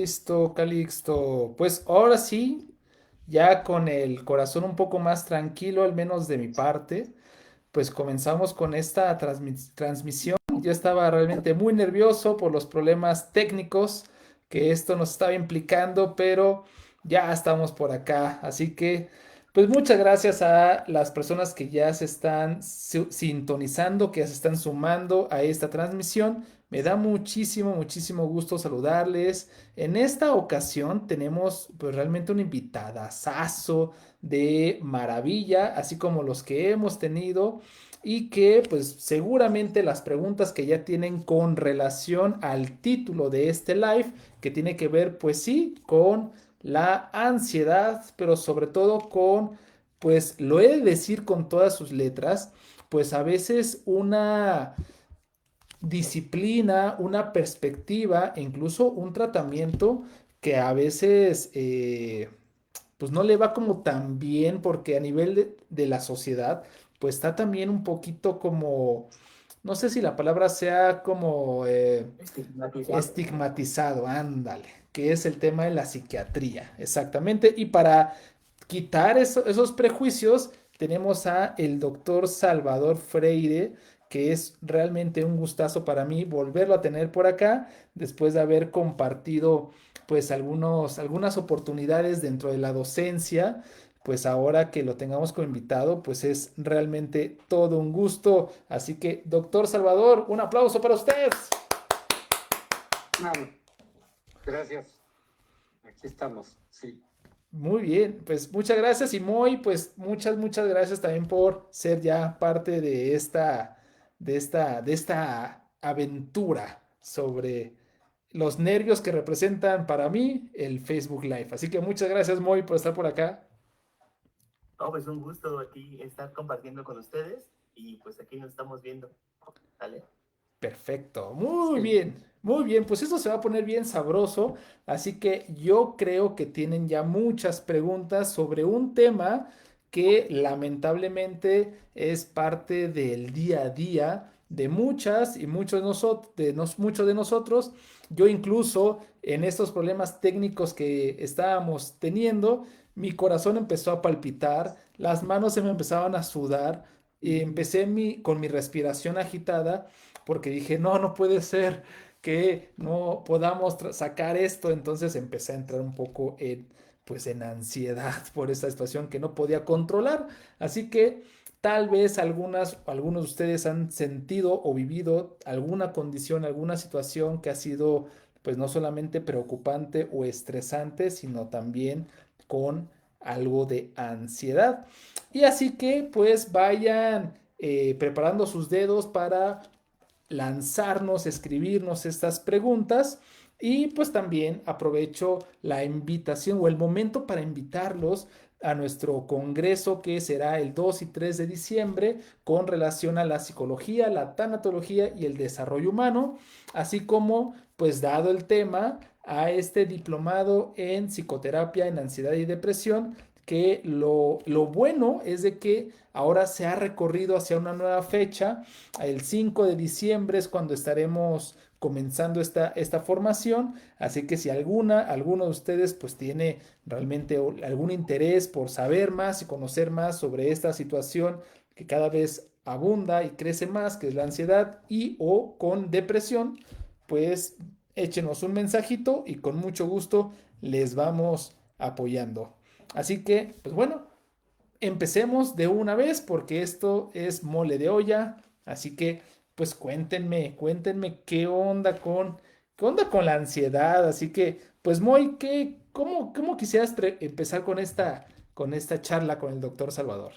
Listo, Calixto. Pues ahora sí, ya con el corazón un poco más tranquilo, al menos de mi parte, pues comenzamos con esta transmisión. Yo estaba realmente muy nervioso por los problemas técnicos que esto nos estaba implicando, pero ya estamos por acá. Así que, pues muchas gracias a las personas que ya se están sintonizando, que ya se están sumando a esta transmisión. Me da muchísimo, muchísimo gusto saludarles. En esta ocasión tenemos pues realmente un invitadazazo de maravilla, así como los que hemos tenido y que pues seguramente las preguntas que ya tienen con relación al título de este live, que tiene que ver pues sí con la ansiedad, pero sobre todo con, pues lo he de decir con todas sus letras, pues a veces una disciplina, una perspectiva e incluso un tratamiento que a veces pues no le va como tan bien porque a nivel de la sociedad pues está también un poquito como, no sé si la palabra sea como Estigmatizado. estigmatizado, ándale, que es el tema de la psiquiatría, exactamente. Y para quitar esos prejuicios, tenemos a el doctor Salvador Freire, que es realmente un gustazo para mí volverlo a tener por acá, después de haber compartido pues algunas oportunidades dentro de la docencia. Pues ahora que lo tengamos como invitado, pues es realmente todo un gusto. Así que, doctor Salvador, un aplauso para usted. No, gracias. Aquí estamos. Sí. Muy bien, pues muchas gracias y Moy, pues muchas gracias también por ser ya parte de esta aventura sobre los nervios que representan para mí el Facebook Live. Así que muchas gracias Moy por estar por acá. No, pues un gusto aquí estar compartiendo con ustedes y pues aquí nos estamos viendo. ¿Vale? Perfecto, Sí. muy bien, pues esto se va a poner bien sabroso, así que yo creo que tienen ya muchas preguntas sobre un tema que lamentablemente es parte del día a día de muchas y muchos muchos de nosotros. Yo incluso en estos problemas técnicos que estábamos teniendo, mi corazón empezó a palpitar, las manos se me empezaban a sudar y empecé con mi respiración agitada porque dije, no, no puede ser que no podamos sacar esto. Entonces empecé a entrar un poco pues en ansiedad por esta situación que no podía controlar. Así que tal vez algunos de ustedes han sentido o vivido alguna condición, alguna situación que ha sido pues no solamente preocupante o estresante, sino también con algo de ansiedad. Y así que pues vayan preparando sus dedos para lanzarnos, escribirnos estas preguntas. Y pues también aprovecho la invitación o el momento para invitarlos a nuestro congreso que será el 2 y 3 de diciembre con relación a la psicología, la tanatología y el desarrollo humano, así como pues dado el tema a este diplomado en psicoterapia en ansiedad y depresión, que lo bueno es de que ahora se ha recorrido hacia una nueva fecha. El 5 de diciembre es cuando estaremos comenzando esta formación, así que si alguno de ustedes pues tiene realmente algún interés por saber más y conocer más sobre esta situación que cada vez abunda y crece más, que es la ansiedad y o con depresión, pues échenos un mensajito y con mucho gusto les vamos apoyando. Así que, pues bueno, empecemos de una vez porque esto es mole de olla. Así que, pues cuéntenme qué onda con la ansiedad. Así que, pues Moy, cómo quisieras empezar con esta charla con el doctor Salvador?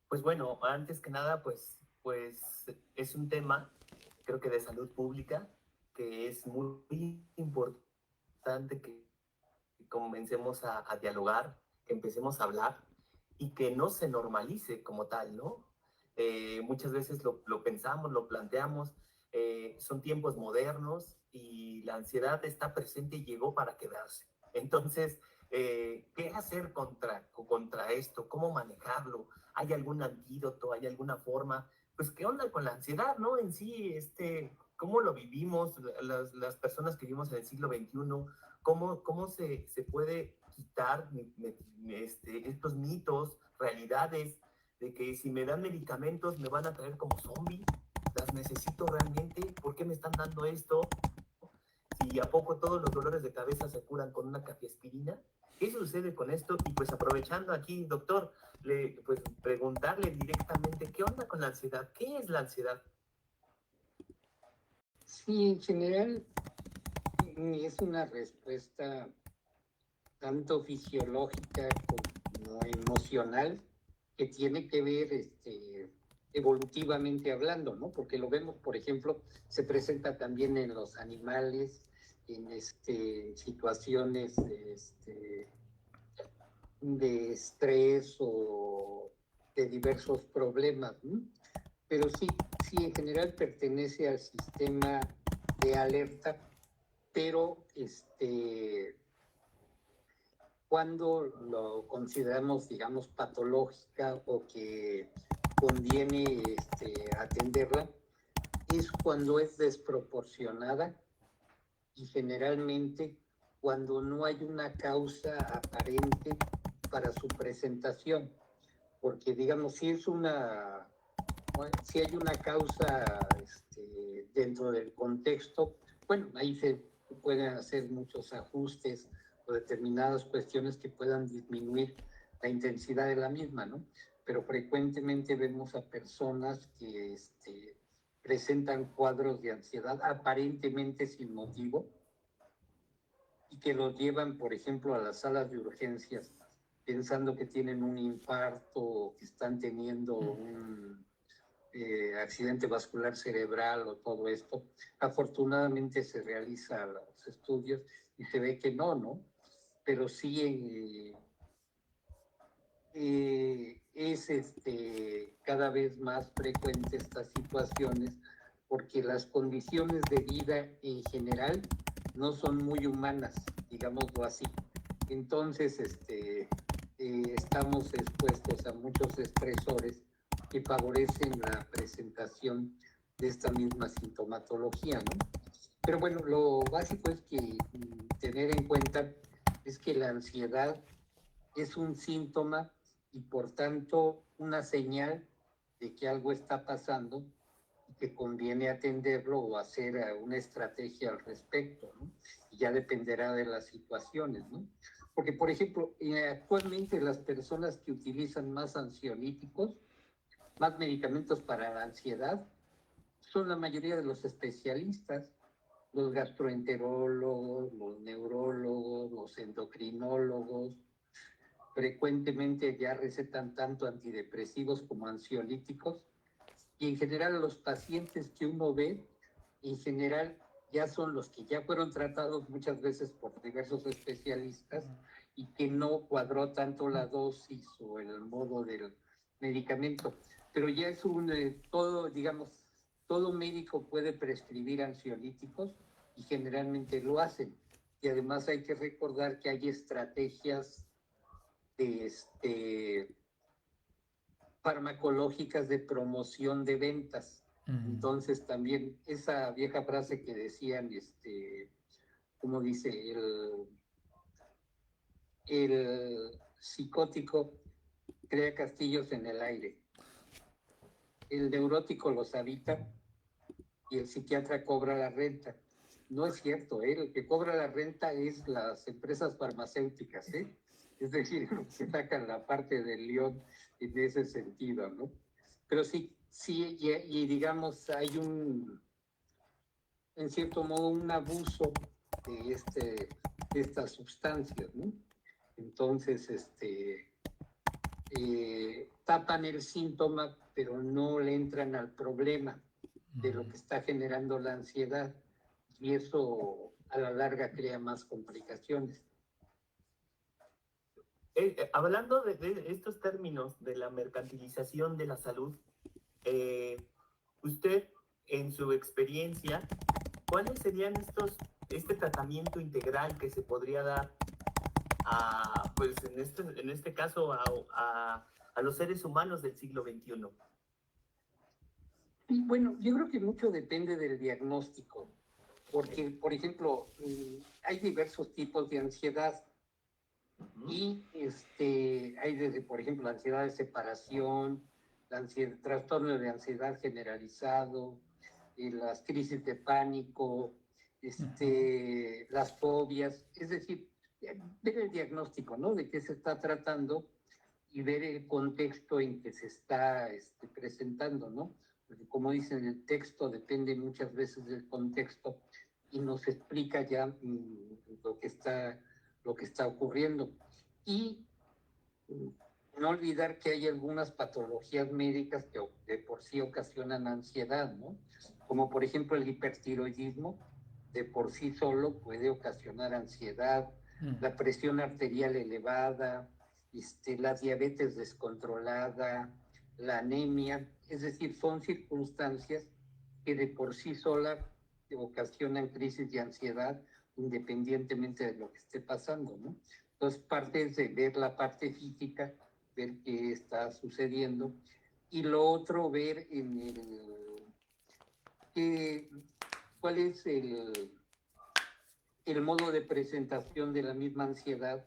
Pues bueno, antes que nada, pues es un tema, creo que de salud pública, que es muy importante que comencemos a dialogar, que empecemos a hablar y que no se normalice como tal, ¿no? Muchas veces lo pensamos, lo planteamos, son tiempos modernos y la ansiedad está presente y llegó para quedarse. Entonces, ¿qué hacer contra esto? ¿Cómo manejarlo? ¿Hay algún antídoto? ¿Hay alguna forma? Pues, ¿qué onda con la ansiedad, no? En sí, cómo lo vivimos las personas que vivimos en el siglo XXI, cómo se puede quitar estos mitos, realidades, de que si me dan medicamentos me van a traer como zombie, las necesito realmente, ¿por qué me están dando esto? Si a poco todos los dolores de cabeza se curan con una cafeaspirina. ¿Qué sucede con esto? Y pues aprovechando aquí, doctor, pues preguntarle directamente, ¿qué onda con la ansiedad? ¿Qué es la ansiedad? Sí, en general es una respuesta tanto fisiológica como emocional que tiene que ver evolutivamente hablando, ¿no? Porque lo vemos, por ejemplo, se presenta también en los animales, en situaciones de estrés o de diversos problemas, ¿no? Pero sí, sí, en general pertenece al sistema de alerta, pero cuando lo consideramos, digamos, patológica o que conviene atenderla, es cuando es desproporcionada y generalmente cuando no hay una causa aparente para su presentación. Porque, digamos, si hay una causa dentro del contexto, bueno, ahí se pueden hacer muchos ajustes o determinadas cuestiones que puedan disminuir la intensidad de la misma, ¿no? Pero frecuentemente vemos a personas que presentan cuadros de ansiedad aparentemente sin motivo y que los llevan, por ejemplo, a las salas de urgencias pensando que tienen un infarto o que están teniendo un accidente vascular cerebral o todo esto. Afortunadamente se realizan los estudios y se ve que no, ¿no? Pero sí es cada vez más frecuente estas situaciones porque las condiciones de vida en general no son muy humanas, digámoslo así. Entonces, estamos expuestos a muchos estresores que favorecen la presentación de esta misma sintomatología, ¿no? Pero bueno, lo básico es que tener en cuenta es que la ansiedad es un síntoma y por tanto una señal de que algo está pasando y que conviene atenderlo o hacer una estrategia al respecto, ¿no? Y ya dependerá de las situaciones, ¿no? Porque, por ejemplo, actualmente las personas que utilizan más ansiolíticos, más medicamentos para la ansiedad, son la mayoría de los especialistas, los gastroenterólogos, los neurólogos, los endocrinólogos. Frecuentemente ya recetan tanto antidepresivos como ansiolíticos y en general los pacientes que uno ve, en general ya son los que ya fueron tratados muchas veces por diversos especialistas y que no cuadró tanto la dosis o el modo del medicamento. Pero ya es todo, digamos, todo médico puede prescribir ansiolíticos y generalmente lo hacen. Y además hay que recordar que hay estrategias farmacológicas de promoción de ventas. Entonces también esa vieja frase que decían, como dice, el psicótico crea castillos en el aire, el neurótico los habita y el psiquiatra cobra la renta. No es cierto, el que cobra la renta es las empresas farmacéuticas, es decir, se sacan la parte del león en ese sentido, ¿no? Pero sí, y digamos, hay en cierto modo, un abuso de estas sustancias, ¿no? Entonces, tapan el síntoma, pero no le entran al problema de lo que está generando la ansiedad y eso a la larga crea más complicaciones. Hablando de estos términos de la mercantilización de la salud, usted, en su experiencia, ¿cuáles serían este tratamiento integral que se podría dar pues en este caso, a los seres humanos del siglo XXI? Y bueno, yo creo que mucho depende del diagnóstico, porque, por ejemplo, hay diversos tipos de ansiedad y hay desde, por ejemplo, la ansiedad de separación, trastorno de ansiedad generalizado, las crisis de pánico, las fobias, es decir, ver el diagnóstico, ¿no? De qué se está tratando y ver el contexto en que se está presentando, ¿no? Porque como dicen, el texto depende muchas veces del contexto y nos explica ya lo que está ocurriendo. Y no olvidar que hay algunas patologías médicas que de por sí ocasionan ansiedad, ¿no? Como por ejemplo el hipertiroidismo, de por sí solo puede ocasionar ansiedad, la presión arterial elevada, la diabetes descontrolada, la anemia, es decir, son circunstancias que de por sí sola ocasionan crisis de ansiedad independientemente de lo que esté pasando, ¿no? Entonces, parte es de ver la parte física, ver qué está sucediendo, y lo otro, ver cuál es el modo de presentación de la misma ansiedad,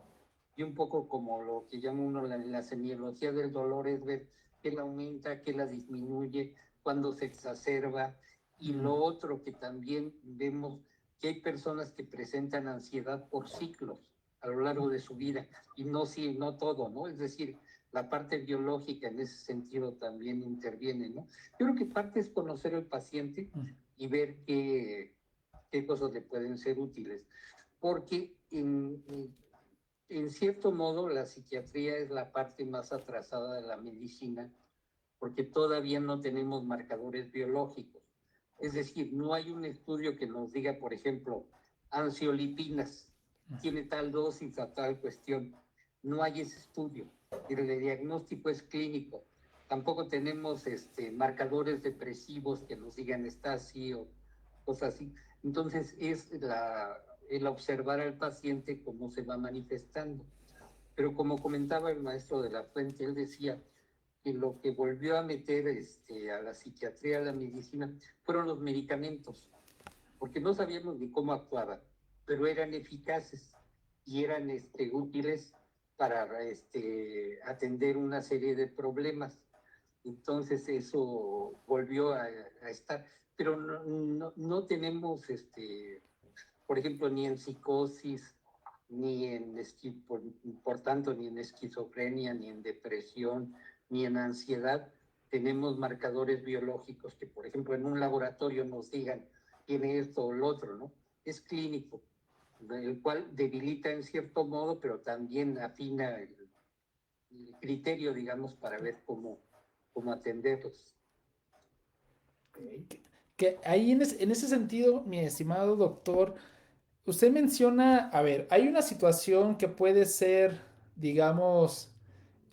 y un poco como lo que llama uno la semiología del dolor, es ver qué la aumenta, qué la disminuye, cuándo se exacerba, y lo otro que también vemos, que hay personas que presentan ansiedad por ciclos a lo largo de su vida, y no todo, ¿no? Es decir, la parte biológica en ese sentido también interviene, ¿no? Yo creo que parte es conocer al paciente y ver qué cosas le pueden ser útiles, porque en cierto modo la psiquiatría es la parte más atrasada de la medicina, porque todavía no tenemos marcadores biológicos. Es decir, no hay un estudio que nos diga, por ejemplo, ansiolipinas, tiene tal dosis a tal cuestión. No hay ese estudio. El diagnóstico es clínico. Tampoco tenemos marcadores depresivos que nos digan está así o cosas así. Entonces es el observar al paciente cómo se va manifestando. Pero como comentaba el maestro de la Fuente, él decía que lo que volvió a meter a la psiquiatría, a la medicina, fueron los medicamentos, porque no sabíamos ni cómo actuaban, pero eran eficaces y eran útiles para atender una serie de problemas. Entonces eso volvió a estar, pero no tenemos, por ejemplo, ni en psicosis, ni por tanto, ni en esquizofrenia, ni en depresión, ni en ansiedad, tenemos marcadores biológicos que, por ejemplo, en un laboratorio nos digan tiene esto o lo otro, ¿no? Es clínico, el cual debilita en cierto modo, pero también afina el criterio, digamos, para ver cómo atenderlos. Que ahí en ese sentido, mi estimado doctor, usted menciona, a ver, hay una situación que puede ser, digamos,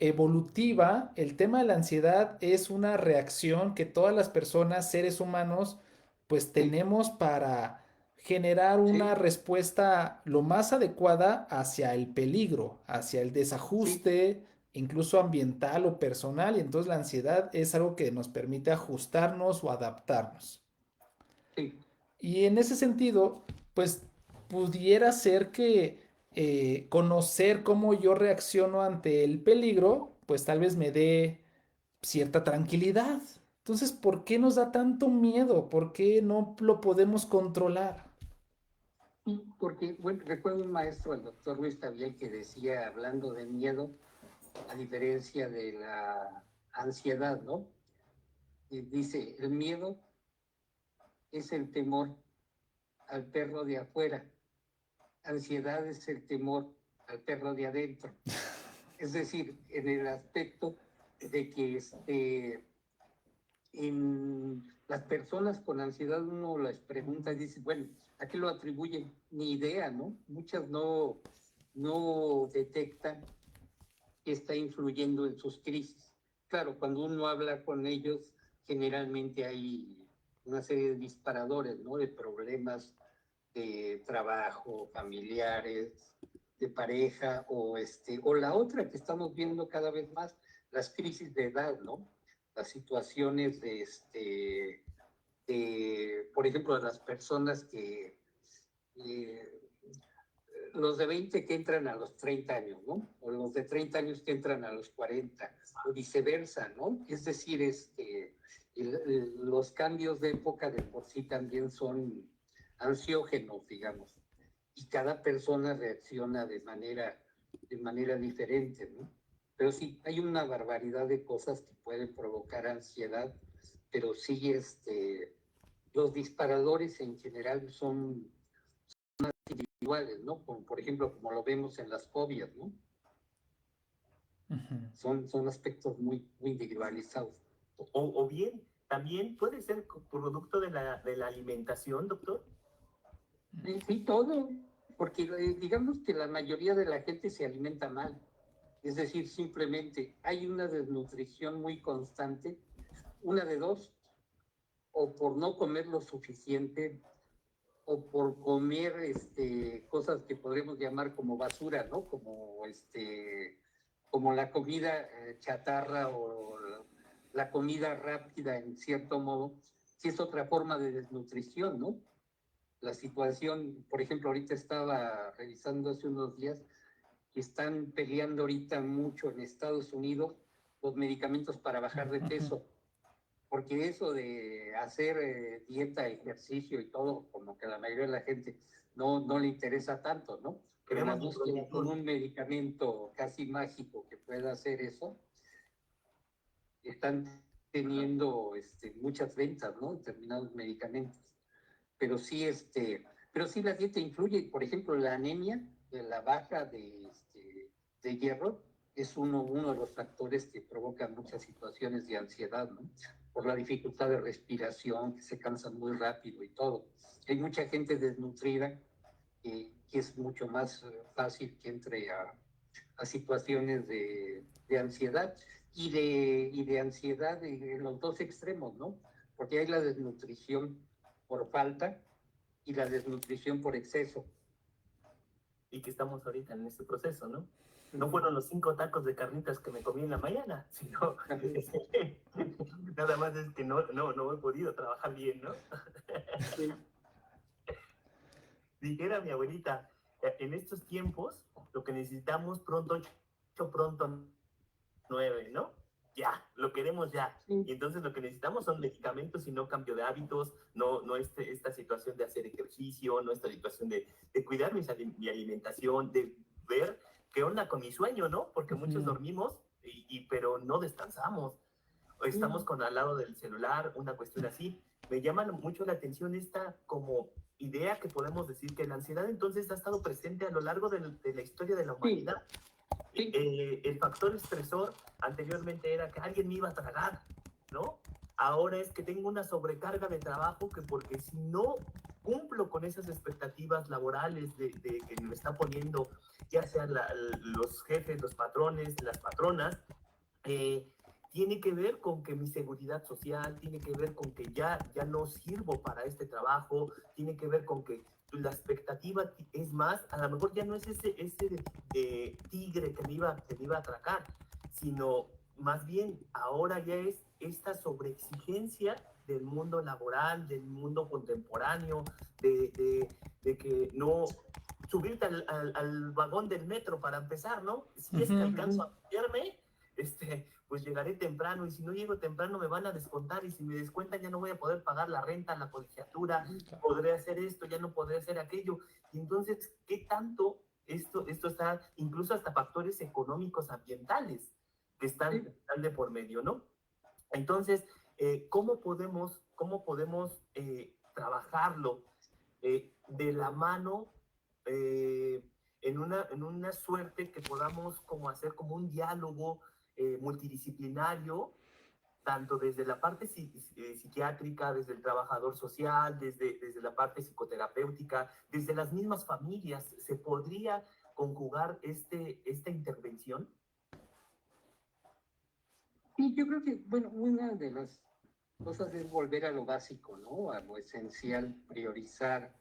evolutiva. El tema de la ansiedad es una reacción que todas las personas, seres humanos, pues Sí, tenemos para generar una sí, respuesta lo más adecuada hacia el peligro, hacia el sí, desajuste, incluso ambiental o personal. Y entonces la ansiedad es algo que nos permite ajustarnos o adaptarnos. sí. Y en ese sentido, pues pudiera ser que conocer cómo yo reacciono ante el peligro, pues tal vez me dé cierta tranquilidad. Entonces, ¿por qué nos da tanto miedo? ¿Por qué no lo podemos controlar? Porque, bueno, recuerdo un maestro, el doctor Luis Tabiel, que decía, hablando de miedo, a diferencia de la ansiedad, ¿no? Y dice, el miedo es el temor al perro de afuera, ansiedad es el temor al perro de adentro. Es decir, en el aspecto de que en las personas con ansiedad uno les pregunta y dice, bueno, ¿a qué lo atribuyen? Ni idea, ¿no? Muchas no detectan que está influyendo en sus crisis. Claro, cuando uno habla con ellos, generalmente hay una serie de disparadores, ¿no? De problemas de trabajo, familiares, de pareja, o la otra que estamos viendo cada vez más, las crisis de edad, ¿no? las situaciones por ejemplo, de las personas eh, los de 20 que entran a los 30 años, ¿no? O los de 30 años que entran a los 40, o viceversa, ¿no? Es decir, los cambios de época de por sí también son ansiógenos, digamos, y cada persona reacciona de manera diferente, ¿no? Pero sí, hay una barbaridad de cosas que pueden provocar ansiedad, pero sí, los disparadores en general son iguales, ¿no? Como, por ejemplo, como lo vemos en las fobias, ¿no? Ujú. Son aspectos muy individualizados. O bien, también puede ser producto de la alimentación, doctor. Sí, todo, porque digamos que la mayoría de la gente se alimenta mal. Es decir, simplemente hay una desnutrición muy constante, una de dos, o por no comer lo suficiente, o por comer cosas que podríamos llamar como basura, ¿no? Como la comida chatarra o la comida rápida en cierto modo, que es otra forma de desnutrición, ¿no? La situación, por ejemplo, ahorita estaba revisando hace unos días que están peleando ahorita mucho en Estados Unidos los medicamentos para bajar de Ujú. peso, porque eso de hacer dieta, ejercicio y todo, como que a la mayoría de la gente no le interesa tanto, ¿no? Pero la Queremos búsqueda con información. un medicamento casi mágico que pueda hacer eso, están teniendo muchas ventas, ¿no? Determinados medicamentos. Pero sí, pero sí la dieta influye. Por ejemplo, la anemia, de la baja de hierro, es uno de los factores que provocan muchas situaciones de ansiedad, ¿no? Por la dificultad de respiración, que se cansan muy rápido y todo. Hay mucha gente desnutrida que es mucho más fácil que entre a situaciones de ansiedad y de ansiedad en los dos extremos, ¿no? Porque hay la desnutrición por falta y la desnutrición por exceso. Y que estamos ahorita en este proceso, ¿no? No fueron los 5 tacos de carnitas que me comí en la mañana, sino nada más es que no he podido trabajar bien, ¿no? Dijera mi abuelita, en estos tiempos lo que necesitamos pronto, 8, pronto 9, ¿no? Ya, lo queremos ya. Sí, Y entonces lo que necesitamos son medicamentos y no cambio de hábitos, no esta situación de hacer ejercicio, no esta situación de cuidar mi alimentación, de ver qué onda con mi sueño, ¿no? Porque muchos Ujú. dormimos, pero no descansamos. Estamos sí, con al lado del celular, una cuestión así. Me llama mucho la atención esta como idea que podemos decir que la ansiedad entonces ha estado presente a lo largo de la historia de la sí, humanidad. sí, El factor estresor anteriormente era que alguien me iba a tragar, ¿no? Ahora es que tengo una sobrecarga de trabajo que porque si no cumplo con esas expectativas laborales de que me está poniendo ya sea los jefes, los patrones, las patronas, eh, tiene que ver con que mi seguridad social, tiene que ver con que ya no sirvo para este trabajo, tiene que ver con que la expectativa es más, a lo mejor ya no es ese tigre que me iba a atracar, sino más bien ahora ya es esta sobreexigencia del mundo laboral, del mundo contemporáneo, de que no subirte al vagón del metro para empezar, ¿no? Si es Ujú. que ujú, alcanzo a meterme, pues llegaré temprano y si no llego temprano me van a descontar y si me descuentan ya no voy a poder pagar la renta, la colegiatura, Claro. podré hacer esto, ya no podré hacer aquello. Y entonces, ¿qué tanto esto está, incluso hasta factores económicos ambientales que sí. están de por medio, ¿no? Entonces, cómo podemos trabajarlo de la mano en una suerte que podamos como hacer como un diálogo multidisciplinario, tanto desde la parte psiquiátrica, desde el trabajador social, desde la parte psicoterapéutica, desde las mismas familias, ¿se podría conjugar esta intervención? Sí, yo creo que, bueno, una de las cosas es volver a lo básico, ¿no? A lo esencial, priorizar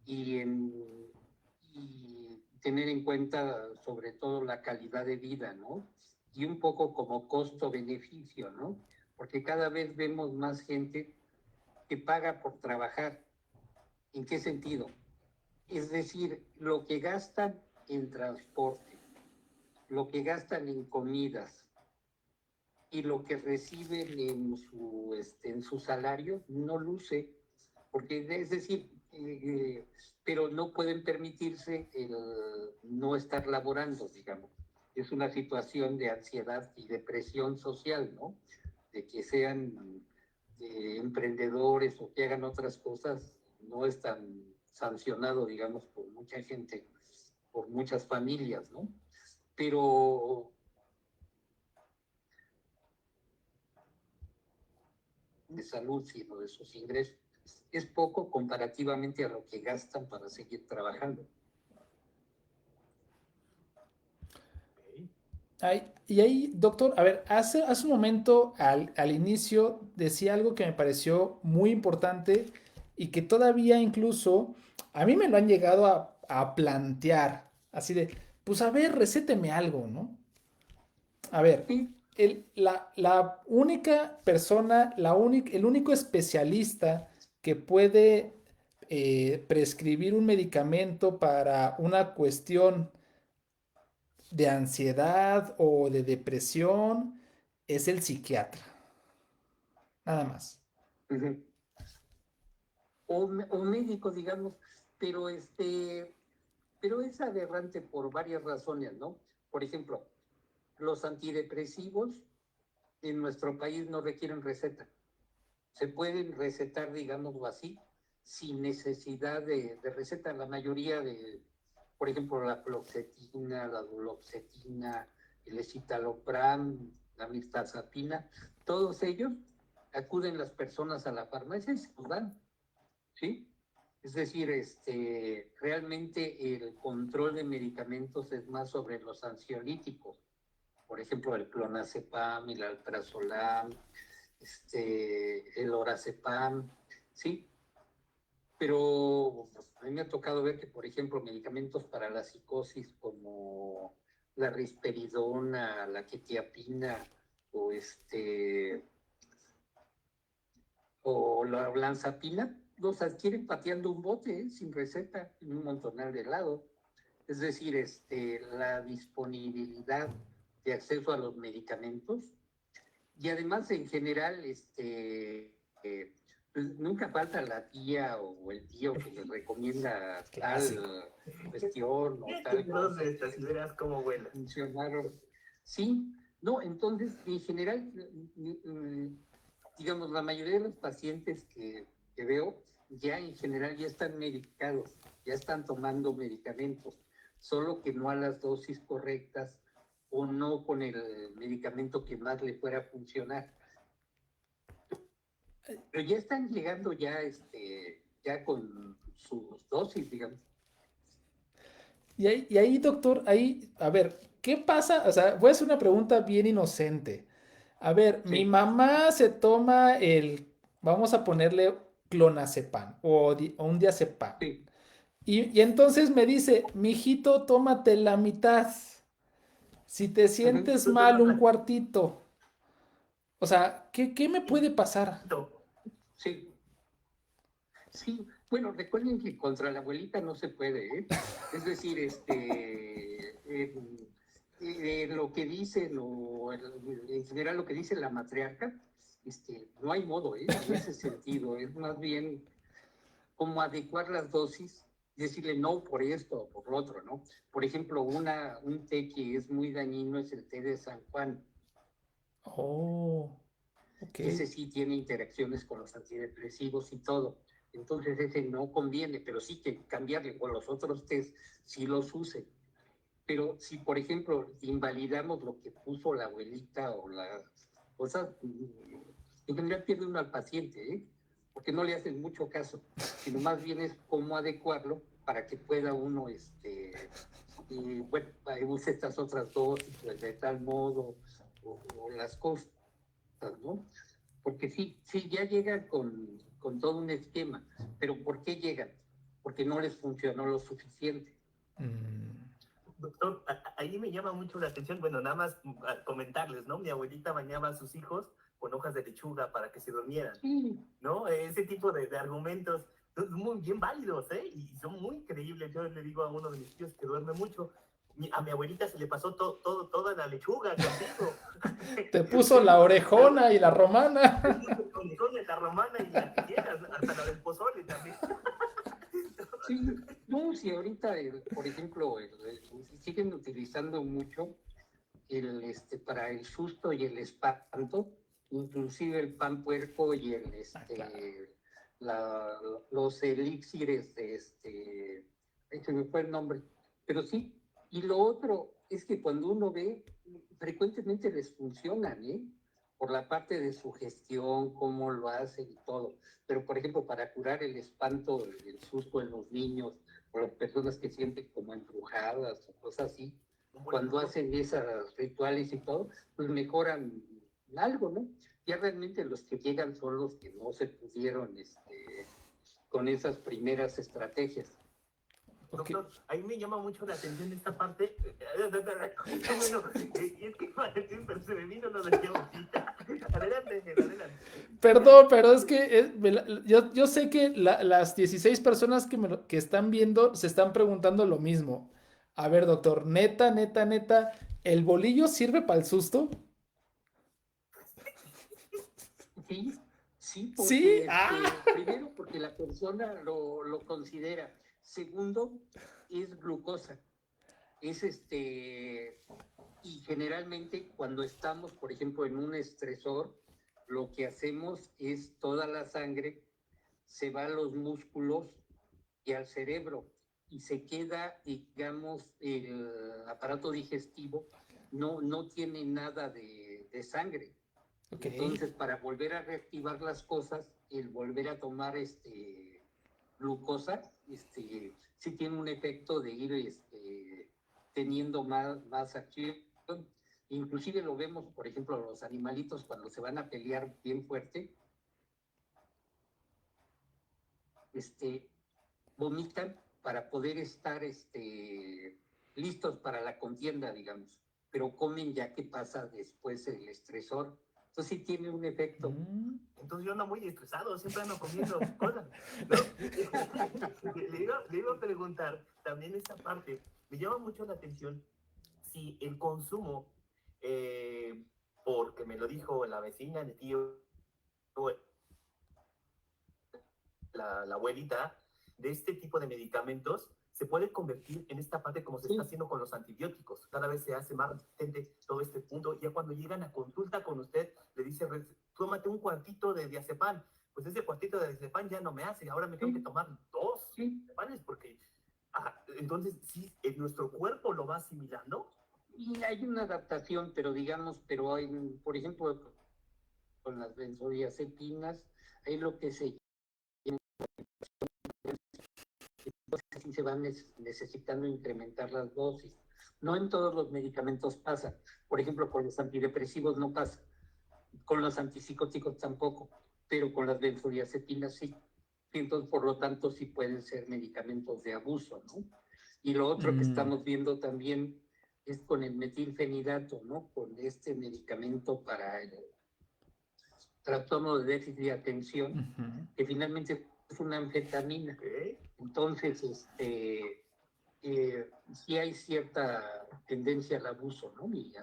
y, y tener en cuenta sobre todo la calidad de vida, ¿no? Y un poco como costo-beneficio, ¿no? porque cada vez vemos más gente que paga por trabajar. ¿En qué sentido? Es decir, lo que gastan en transporte, lo que gastan en comidas y lo que reciben en su salario no luce, porque es decir, pero no pueden permitirse el no estar laborando, digamos. Es una situación de ansiedad y depresión social, ¿no? De que sean emprendedores o que hagan otras cosas, no es tan sancionado, digamos, por mucha gente, por muchas familias, ¿no? Pero de salud, sino de sus ingresos, es poco comparativamente a lo que gastan para seguir trabajando. Y ahí, doctor, a ver, hace un momento al inicio decía algo que me pareció muy importante y que todavía incluso a mí me lo han llegado a plantear, así de, pues a ver, recéteme algo, ¿no? A ver, Sí. la única persona, el único especialista que puede prescribir un medicamento para una cuestión de ansiedad o de depresión es el psiquiatra, nada más. Uh-huh. O médico, digamos, pero pero es aberrante por varias razones, ¿no? Por ejemplo, los antidepresivos en nuestro país no requieren receta. Se pueden recetar, digámoslo así, sin necesidad de receta. La mayoría por ejemplo, la fluoxetina, la duloxetina, el escitalopram, la mirtazapina, todos ellos acuden las personas a la farmacia y se los dan, ¿sí? Es decir, realmente el control de medicamentos es más sobre los ansiolíticos, por ejemplo, el clonazepam, el alprazolam, el orazepam, ¿sí? Pero a mí me ha tocado ver que, por ejemplo, medicamentos para la psicosis como la risperidona, la quetiapina o o la olanzapina, los adquieren pateando un bote, sin receta, en un montonal de helado. Es decir, la disponibilidad de acceso a los medicamentos y además en general, pues nunca falta la tía o el tío que les recomienda Clásico. tal cuestión o tal cosa. Si verás cómo vuela. Funcionaron. Sí, no, entonces, en general, digamos, la mayoría de los pacientes que veo ya en general ya están medicados, ya están tomando medicamentos, solo que no a las dosis correctas o no con el medicamento que más le fuera a funcionar. Pero ya están llegando ya con sus dosis, digamos. Y ahí, doctor, ahí, a ver, ¿qué pasa? O sea, voy a hacer una pregunta bien inocente. A ver, mi Sí, mamá se toma vamos a ponerle clonazepam o un diazepam. sí. Y entonces me dice, mijito, tómate la mitad. Si te Uh-huh. sientes Tú mal, tomas un la... cuartito. O sea, ¿qué me puede pasar? Sí, sí. Bueno, recuerden que contra la abuelita no se puede, ¿eh? Es decir, lo que dice, en general lo que dice la matriarca, no hay modo, ¿eh? En ese sentido, es más bien como adecuar las dosis, decirle no por esto o por lo otro, ¿no? Por ejemplo, un té que es muy dañino es el té de San Juan. Oh, ok. Ese sí tiene interacciones con los antidepresivos y todo. Entonces ese no conviene, pero sí que cambiarle con los otros test, sí los use. Pero si, por ejemplo, invalidamos lo que puso la abuelita o las cosas, en general pierde uno al paciente, ¿eh? Porque no le hacen mucho caso, sino más bien es cómo adecuarlo para que pueda uno, bueno, use estas otras dosis pues, de tal modo, o las cosas, ¿no? Porque sí, ya llegan con todo un esquema, pero ¿por qué llegan? Porque no les funcionó lo suficiente. Mm, Doctor, ahí me llama mucho la atención, bueno, nada más comentarles, ¿no? Mi abuelita bañaba a sus hijos con hojas de lechuga para que se durmieran, Sí, ¿no? Ese tipo de argumentos son muy bien válidos, ¿eh? Y son muy creíbles. Yo le digo a uno de mis tíos que duerme mucho, a mi abuelita se le pasó toda la lechuga contigo. Te puso la orejona y la romana. Con la romana y la que quieras, hasta la del pozole también. sí. No, si ahorita, por ejemplo, siguen utilizando mucho para el susto y el espanto, inclusive el pan puerco y Claro. la, los elixires ay, se me fue el nombre, pero sí. Y lo otro es que cuando uno ve, frecuentemente les funcionan, ¿eh? Por la parte de su gestión, cómo lo hacen y todo. Pero, por ejemplo, para curar el espanto, el susto en los niños, o las personas que sienten como embrujadas o cosas así, cuando hacen esos rituales y todo, pues mejoran algo, ¿no? Ya realmente los que llegan son los que no se pudieron con esas primeras estrategias. Ok. Doctor, ahí me llama mucho la atención esta parte. Bueno, es que pero se me vino lo de ahorita. Adelante, adelante. Perdón, pero es que yo sé que las 16 personas que están viendo se están preguntando lo mismo. A ver, doctor, neta, neta, neta, ¿el bolillo sirve para el susto? Sí, sí, Sí. porque primero porque la persona lo considera. Segundo, es glucosa. Es y generalmente cuando estamos, por ejemplo, en un estresor, lo que hacemos es toda la sangre se va a los músculos y al cerebro y se queda, digamos, el aparato digestivo no tiene nada de sangre. Ok. Entonces, para volver a reactivar las cosas, el volver a tomar glucosa, sí tiene un efecto de ir teniendo más acción. Inclusive lo vemos, por ejemplo, los animalitos cuando se van a pelear bien fuerte, vomitan para poder estar listos para la contienda, digamos, pero comen ya que pasa después el estresor. Entonces sí tiene un efecto. Entonces yo ando muy estresado, siempre ando comiendo cosas, ¿no? Le iba a preguntar también esta parte. Me llama mucho la atención si el consumo, porque me lo dijo la vecina, el tío, la abuelita, de este tipo de medicamentos se puede convertir en esta parte como se está haciendo con los antibióticos. Cada vez se hace más resistente todo este punto. Ya cuando llegan a consulta con usted, le dice, tómate un cuartito de diazepam. Pues ese cuartito de diazepam ya no me hace. Ahora me tengo que tomar 2 diazepames porque... entonces, sí, nuestro cuerpo lo va asimilando. Y hay una adaptación, pero digamos, por ejemplo, con las benzodiazepinas, hay lo que se sí se van necesitando incrementar las dosis. No en todos los medicamentos pasa. Por ejemplo, con los antidepresivos no pasa. Con los antipsicóticos tampoco. Pero con las benzodiazepinas sí. Entonces, por lo tanto, sí pueden ser medicamentos de abuso, ¿no? Y lo otro que estamos viendo también es con el metilfenidato, ¿no? Con este medicamento para el trastorno de déficit de atención, que finalmente es una anfetamina. Entonces, sí hay cierta tendencia al abuso, ¿no? Y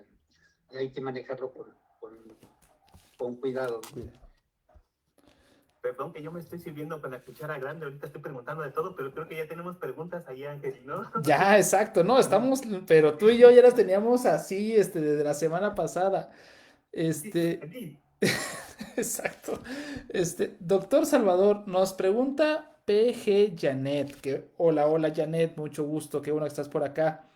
hay que manejarlo con cuidado, ¿no? Perdón que yo me estoy sirviendo con la cuchara grande, ahorita estoy preguntando de todo, pero creo que ya tenemos preguntas ahí, Ángel, ¿no? Ya, exacto, no, estamos, pero tú y yo ya las teníamos así, desde la semana pasada. Sí. Exacto. Doctor Salvador, nos pregunta PG Janet, que hola, hola Janet, mucho gusto, qué bueno que estás por acá.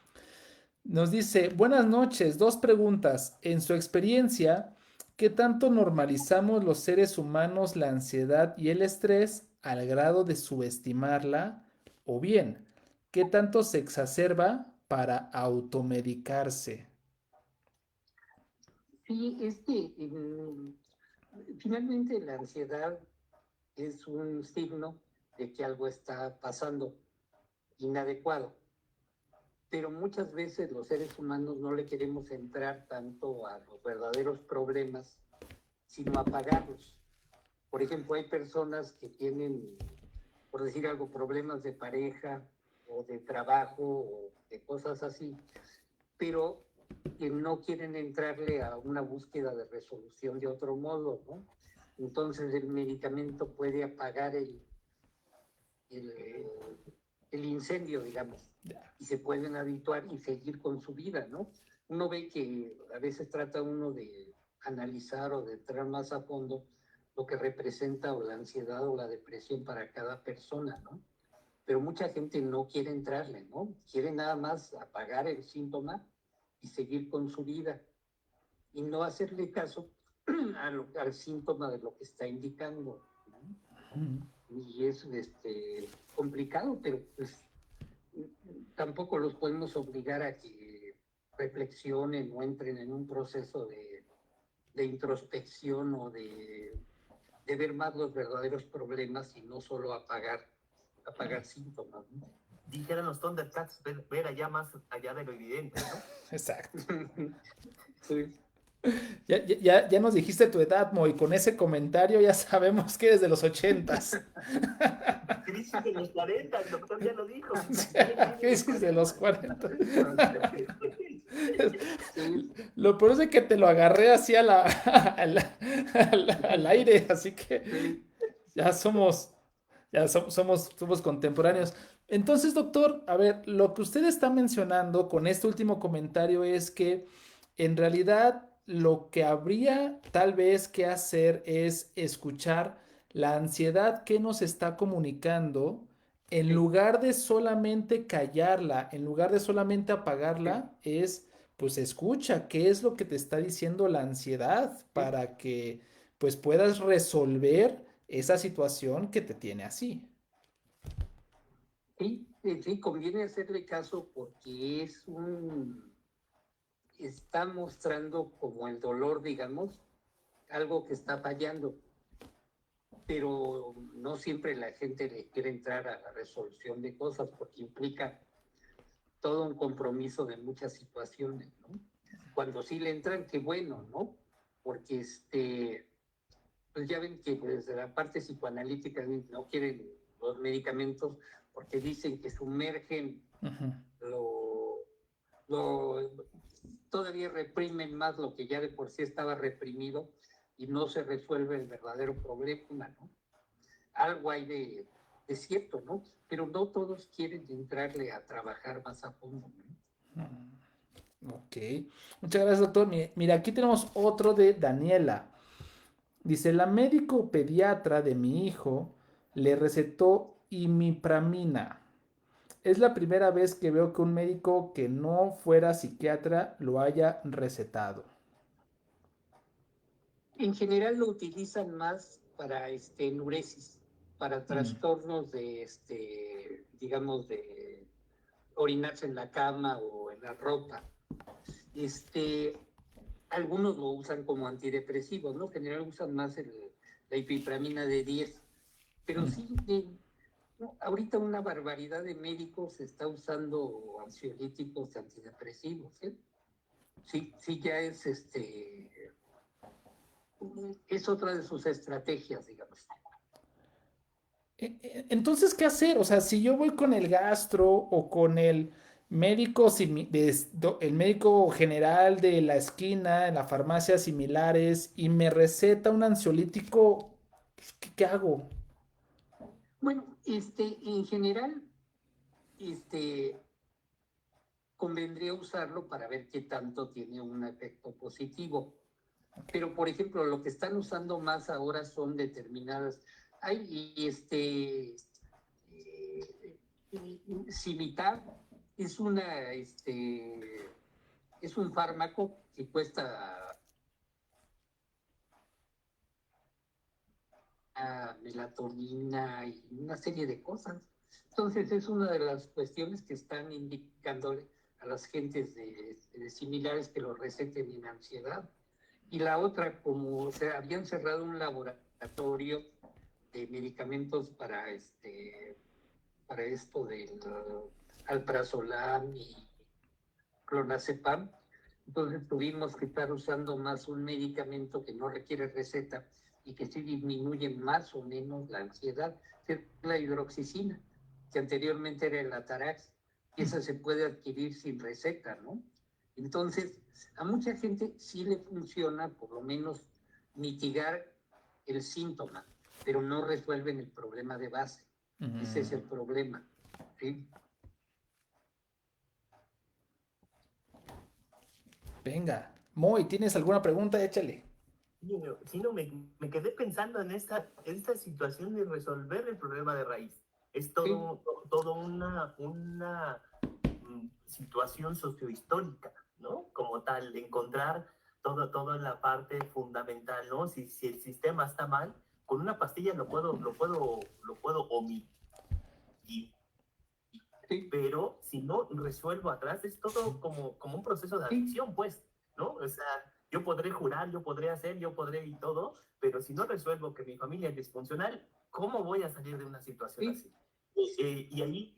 Nos dice, buenas noches, dos preguntas. En su experiencia, ¿qué tanto normalizamos los seres humanos la ansiedad y el estrés al grado de subestimarla? O bien, ¿qué tanto se exacerba para automedicarse? Sí, finalmente la ansiedad es un signo de que algo está pasando inadecuado, pero muchas veces los seres humanos no le queremos entrar tanto a los verdaderos problemas, sino a pagarlos. Por ejemplo, hay personas que tienen, por decir algo, problemas de pareja o de trabajo o de cosas así, pero que no quieren entrarle a una búsqueda de resolución de otro modo, ¿no? Entonces el medicamento puede apagar el, el incendio, digamos, y se pueden habituar y seguir con su vida, ¿no? Uno ve que a veces trata uno de analizar o de entrar más a fondo lo que representa o la ansiedad o la depresión para cada persona, ¿no? Pero mucha gente no quiere entrarle, ¿no? Quiere nada más apagar el síntoma y seguir con su vida y no hacerle caso al síntoma de lo que está indicando, ¿no? Y es complicado, pero pues tampoco los podemos obligar a que reflexionen o entren en un proceso de introspección o de ver más los verdaderos problemas y no solo apagar síntomas, ¿no? Dijeran los Thundercats, ver allá más allá de lo evidente, ¿no? Exacto. Sí. Ya nos dijiste tu edad, Mo, y con ese comentario ya sabemos que eres de los 80s. Crisis de los 40, el doctor ya lo dijo. Crisis de los 40. Sí. Lo peor es que te lo agarré así al aire, así que Sí. ya somos contemporáneos. Entonces, doctor, a ver, lo que usted está mencionando con este último comentario es que en realidad lo que habría tal vez que hacer es escuchar la ansiedad que nos está comunicando en Sí. lugar de solamente callarla, en lugar de solamente apagarla, es pues escucha qué es lo que te está diciendo la ansiedad Sí. para que pues puedas resolver esa situación que te tiene así. Sí, sí, conviene hacerle caso porque está mostrando como el dolor, digamos, algo que está fallando, pero no siempre la gente le quiere entrar a la resolución de cosas porque implica todo un compromiso de muchas situaciones, ¿no? Cuando sí le entran, qué bueno, ¿no? Porque pues ya ven que desde la parte psicoanalítica no quieren los medicamentos porque dicen que sumergen Ujú. lo todavía reprimen más lo que ya de por sí estaba reprimido y no se resuelve el verdadero problema, ¿no? Algo hay de cierto, ¿no? Pero no todos quieren entrarle a trabajar más a fondo, ¿no? Ok, muchas gracias, doctor. Mira, aquí tenemos otro de Daniela. Dice, la médico pediatra de mi hijo le recetó imipramina. Es la primera vez que veo que un médico que no fuera psiquiatra lo haya recetado. En general lo utilizan más para enuresis, para Mm, trastornos digamos, de orinarse en la cama o en la ropa. Algunos lo usan como antidepresivos, ¿no? En general usan más la ipipramina de 10, pero mm. sí, no, ahorita una barbaridad de médicos está usando ansiolíticos antidepresivos, ¿eh? Sí, sí, ya es otra de sus estrategias, digamos. Entonces, ¿qué hacer? O sea, si yo voy con el gastro o con el médico, el médico general de la esquina, en la farmacia similares, y me receta un ansiolítico, pues, ¿qué hago? Bueno, en general, este, convendría usarlo para ver qué tanto tiene un efecto positivo. Pero, por ejemplo, lo que están usando más ahora son determinadas. Hay Cimitar es es un fármaco que cuesta melatonina y una serie de cosas. Entonces es una de las cuestiones que están indicándole a las gentes de similares que lo receten en ansiedad. Y la otra, como se habían cerrado un laboratorio de medicamentos para esto del alprazolam y clonazepam, Entonces tuvimos que estar usando más un medicamento que no requiere receta y que sí disminuye más o menos la ansiedad, que es la hidroxicina, que anteriormente era el Atarax, y esa se puede adquirir sin receta, ¿no? Entonces, a mucha gente sí le funciona, por lo menos, mitigar el síntoma, pero no resuelven el problema de base. Ese es el problema, ¿sí? Venga. Moy, ¿tienes alguna pregunta? Échale. Sí, no, me quedé pensando en esta situación de resolver el problema de raíz. Es Sí. todo una situación sociohistórica, ¿no? Como tal, de encontrar toda la parte fundamental, ¿no? Si el sistema está mal, con una pastilla lo puedo omitir, Sí, pero si no resuelvo atrás, es todo como un proceso de sí, adicción, pues, ¿no? O sea, yo podré jurar, yo podré hacer, yo podré y todo, pero si no resuelvo que mi familia es disfuncional, ¿cómo voy a salir de una situación sí, así? Y ahí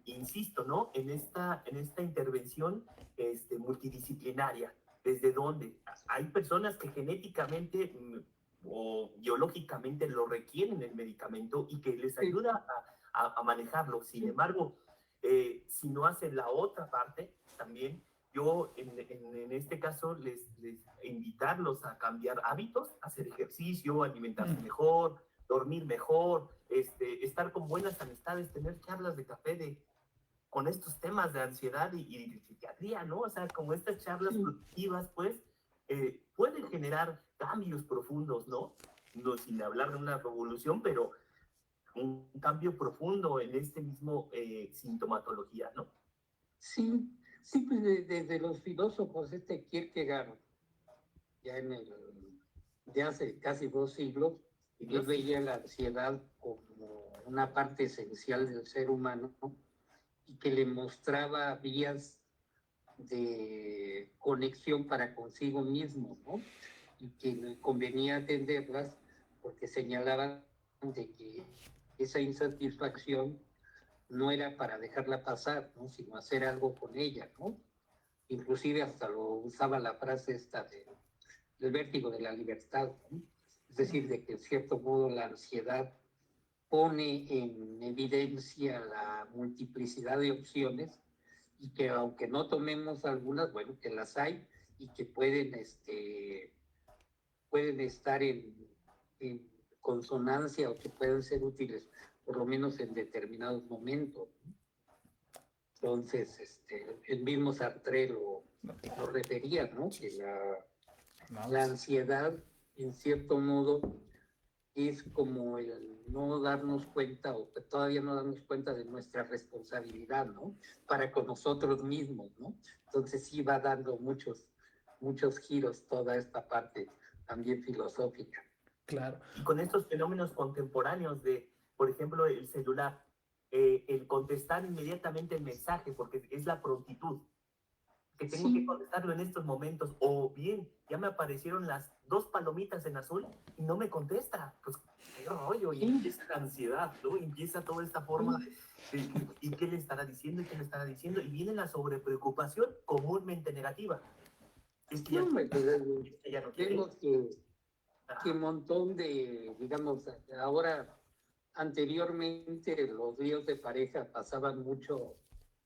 insisto, ¿no? En esta intervención multidisciplinaria. ¿Desde dónde? Hay personas que genéticamente o biológicamente lo requieren el medicamento y que les sí, ayuda a manejarlo. Sin sí, embargo, si no hacen la otra parte, también yo en este caso les invitarlos a cambiar hábitos, hacer ejercicio, alimentarse mejor, dormir mejor, estar con buenas amistades, tener charlas de café con estos temas de ansiedad y de psiquiatría, ¿no? O sea, como estas charlas sí. productivas, pues, pueden generar cambios profundos, ¿no? No sin hablar de una revolución, pero un cambio profundo en este mismo sintomatología, ¿no? Sí, sí, pues desde los filósofos, Kierkegaard, ya de hace casi 2 siglos, él veía la ansiedad como una parte esencial del ser humano, ¿no? Y que le mostraba vías de conexión para consigo mismo, ¿no? Y que convenía atenderlas porque señalaban de que esa insatisfacción no era para dejarla pasar, ¿no? Sino hacer algo con ella, ¿no? Inclusive hasta lo usaba la frase del vértigo de la libertad, ¿no? Es decir, de que en cierto modo la ansiedad pone en evidencia la multiplicidad de opciones y que aunque no tomemos algunas, bueno, que las hay y que pueden estar en consonancia o que pueden ser útiles, por lo menos en determinados momentos. Entonces, el mismo Sartre lo refería, ¿no? Que No, la ansiedad, en cierto modo, es como el no darnos cuenta o todavía no darnos cuenta de nuestra responsabilidad, ¿no? Para con nosotros mismos, ¿no? Entonces sí va dando muchos giros toda esta parte también filosófica. claro. Y con estos fenómenos contemporáneos de, por ejemplo, el celular, el contestar inmediatamente el mensaje, porque es la prontitud, que tengo que Sí, contestarlo en estos momentos, o bien, ya me aparecieron las 2 palomitas en azul y no me contesta, pues qué rollo, y sí, empieza la ansiedad, ¿no? Empieza toda esta forma sí. ¿y qué le estará diciendo? ¿Y qué le estará diciendo? Y viene la sobrepreocupación comúnmente negativa. Es que ya, No, es que ya no quiere. vemos que un montón de, digamos, ahora, anteriormente los líos de pareja pasaban mucho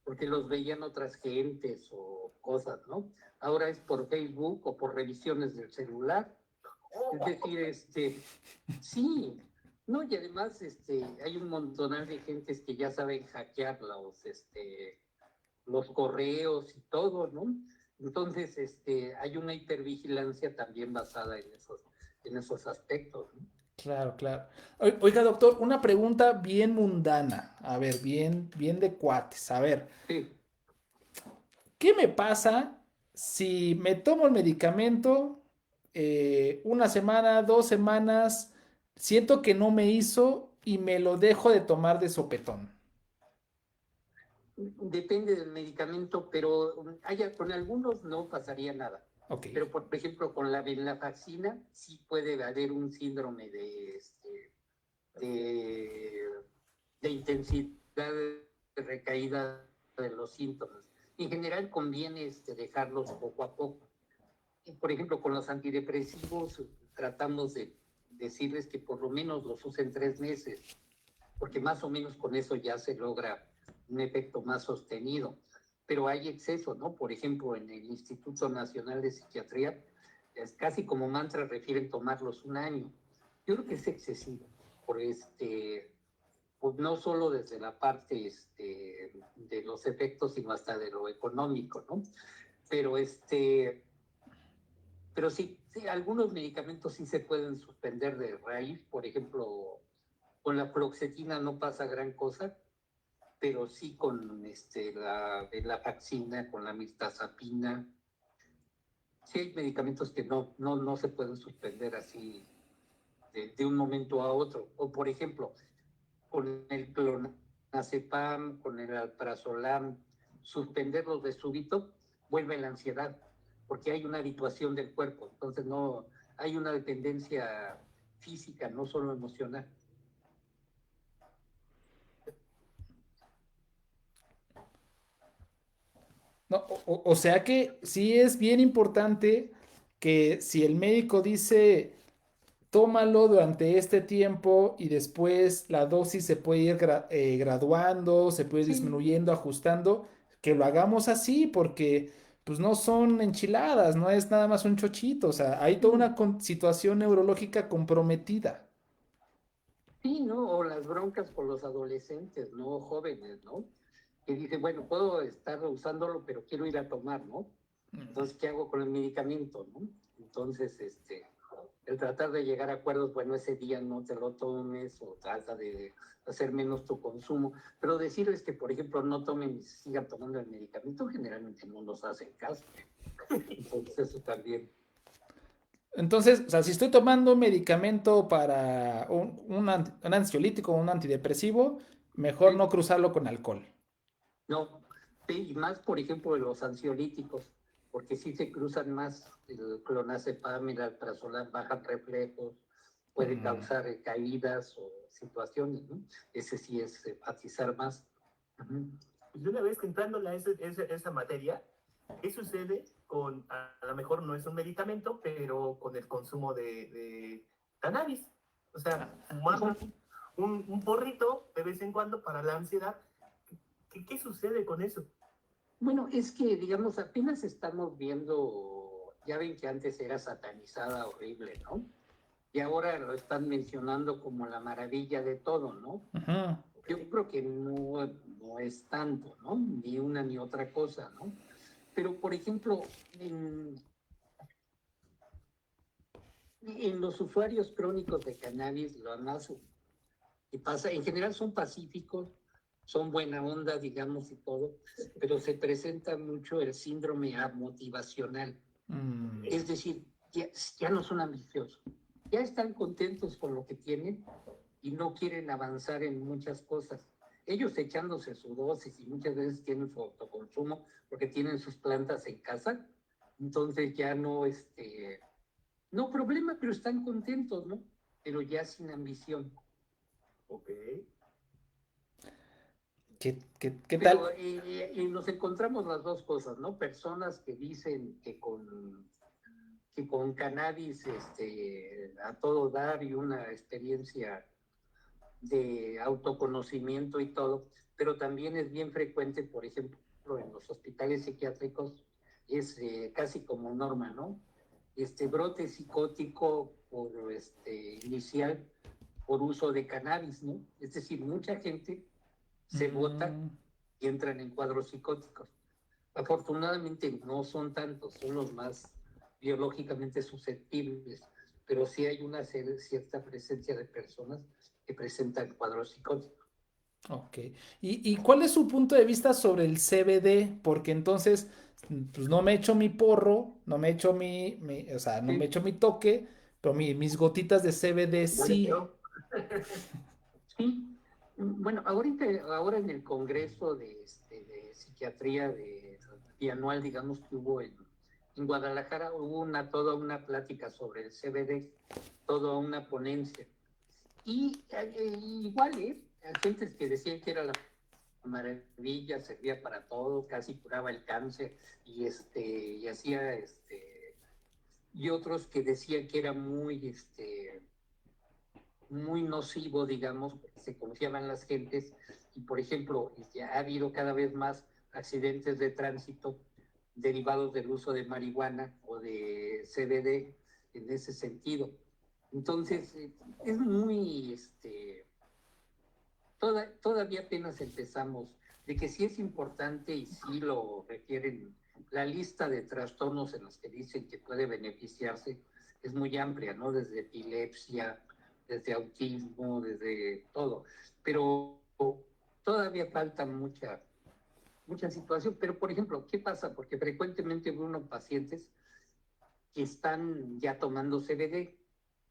porque los veían otras gentes o cosas, ¿no? Ahora es por Facebook o por revisiones del celular. Es decir, sí, no, y además hay un montón de gentes que ya saben hackear los correos y todo, ¿no? Entonces, hay una hipervigilancia también basada en esos aspectos, ¿no? Claro, claro. Oiga, doctor, una pregunta bien mundana. A ver, bien, bien de cuates. A ver, Sí, ¿qué me pasa si me tomo el medicamento una semana, 2 semanas, siento que no me hizo y me lo dejo de tomar de sopetón? depende del medicamento, pero con algunos no pasaría nada. Ok. Pero, por ejemplo, con la venlafaxina sí puede haber un síndrome de, de intensidad de recaída de los síntomas. En general conviene dejarlos poco a poco. Por ejemplo, con los antidepresivos tratamos de decirles que por lo menos los usen 3 meses, porque más o menos con eso ya se logra un efecto más sostenido. Pero hay exceso, ¿no? Por ejemplo, en el Instituto Nacional de Psiquiatría, es casi como mantra refieren tomarlos un año. Yo creo que es excesivo, por pues no solo desde la parte de los efectos, sino hasta de lo económico, ¿no? Pero pero sí, sí, algunos medicamentos sí se pueden suspender de raíz. Por ejemplo, con la fluoxetina no pasa gran cosa, pero sí con la vaccina, con la mirtazapina. Sí hay medicamentos que no se pueden suspender así de un momento a otro. O por ejemplo, con el clonazepam, con el alprazolam, suspenderlos de súbito vuelve la ansiedad, porque hay una habituación del cuerpo. Entonces no hay una dependencia física, no solo emocional. No, o sea que sí es bien importante que si el médico dice tómalo durante este tiempo y después la dosis se puede ir graduando, se puede ir Sí, disminuyendo, ajustando, que lo hagamos así porque pues no son enchiladas, no es nada más un chochito, o sea, hay toda una sí. situación neurológica comprometida. Sí, ¿no? O las broncas con los adolescentes, ¿no? Jóvenes, ¿no? Que dicen, bueno, puedo estar usándolo, pero quiero ir a tomar, ¿no? Entonces, ¿qué hago con el medicamento, no? Entonces, el tratar de llegar a acuerdos, bueno, ese día no te lo tomes o trata de hacer menos tu consumo, pero decirles que, por ejemplo, no tomen y sigan tomando el medicamento, generalmente no nos hacen caso. Entonces, eso también. Entonces, o sea, si estoy tomando un medicamento para un ansiolítico o un antidepresivo, mejor ¿Sí? no cruzarlo con alcohol. No, sí, y más, por ejemplo, de los ansiolíticos, porque sí se cruzan más el clonazepam, el alprazolam, bajan reflejos, puede Mm. causar caídas o situaciones, ¿no? Ese sí es enfatizar más. Ujú. Y una vez que entrando a esa materia, ¿qué sucede con, a lo mejor no es un medicamento, pero con el consumo de cannabis? O sea, fumamos un porrito de vez en cuando para la ansiedad. ¿Qué sucede con eso? Bueno, es que, digamos, apenas estamos viendo, ya ven que antes era satanizada horrible, ¿no? Y ahora lo están mencionando como la maravilla de todo, ¿no? Ujú. Yo creo que no es tanto, ¿no? Ni una ni otra cosa, ¿no? Pero, por ejemplo, en los usuarios crónicos de cannabis, lo más que pasa, en general son pacíficos, son buena onda, digamos, y todo, pero se presenta mucho el síndrome motivacional. Mm. Es decir, ya no son ambiciosos, ya están contentos con lo que tienen y no quieren avanzar en muchas cosas. Ellos echándose su dosis y muchas veces tienen su autoconsumo porque tienen sus plantas en casa, entonces ya no problema, pero están contentos, ¿no? Pero ya sin ambición. Ok. ¿Qué Pero tal? nos encontramos las dos cosas, ¿no? Personas que dicen que con cannabis a todo dar y una experiencia de autoconocimiento y todo, pero también es bien frecuente, por ejemplo, en los hospitales psiquiátricos, es casi como norma, ¿no? Brote psicótico por inicial por uso de cannabis, ¿no? Es decir, mucha gente se bota Mm. y entran en cuadros psicóticos. Afortunadamente no son tantos, son los más biológicamente susceptibles, pero sí hay una cierta presencia de personas que presentan cuadros psicóticos. Ok. ¿Y cuál es su punto de vista sobre el CBD? Porque entonces, pues no me echo mi porro, no me echo o sea, no me Sí, echo mi toque, pero mis gotitas de CBD sí. Bueno, sí. Bueno, ahora en el Congreso de Psiquiatría bianual, digamos, que hubo en Guadalajara, hubo toda una plática sobre el CBD, toda una ponencia. Y igual, agentes que decían que era maravilla, servía para todo, casi curaba el cáncer y hacía y otros que decían que era muy nocivo, digamos, porque se confiaban las gentes y, por ejemplo, ha habido cada vez más accidentes de tránsito derivados del uso de marihuana o de CBD en ese sentido. Entonces, es muy, todavía apenas empezamos, de que sí es importante y sí lo requieren. La lista de trastornos en los que dicen que puede beneficiarse es muy amplia, ¿no? Desde epilepsia, desde autismo, desde todo. Pero todavía falta mucha situación. Pero, por ejemplo, ¿qué pasa? Porque frecuentemente veo unos pacientes que están ya tomando CBD,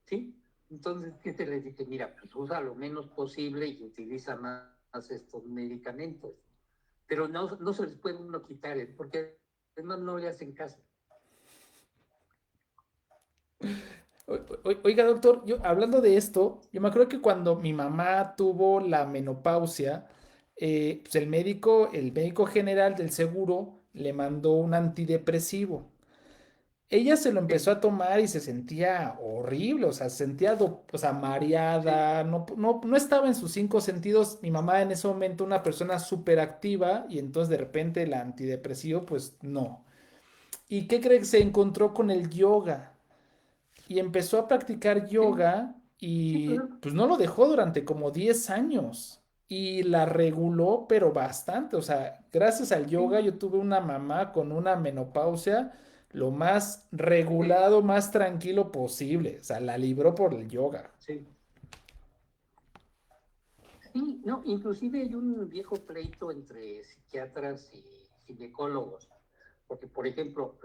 ¿sí? Entonces, ¿qué te les dice? Mira, pues usa lo menos posible y utiliza más estos medicamentos. Pero no se les puede uno quitar, porque además no le hacen caso. Oiga, doctor, yo hablando de esto, yo me acuerdo que cuando mi mamá tuvo la menopausia, pues el médico general del seguro le mandó un antidepresivo. Ella se lo Sí, empezó a tomar y se sentía horrible, o sea, se sentía, o sea, sí, mareada, no estaba en sus cinco sentidos. Mi mamá en ese momento, una persona súper activa, y entonces de repente el antidepresivo, pues no. ¿Y qué cree que se encontró con el yoga? Y empezó a practicar sí, yoga sí, y claro. pues no lo dejó durante como 10 años y la reguló, pero bastante. O sea, gracias al yoga Sí, yo tuve una mamá con una menopausia lo más sí, regulado, más tranquilo posible. O sea, la libró por el yoga. sí. Sí, no, inclusive hay un viejo pleito entre psiquiatras y ginecólogos, porque por ejemplo,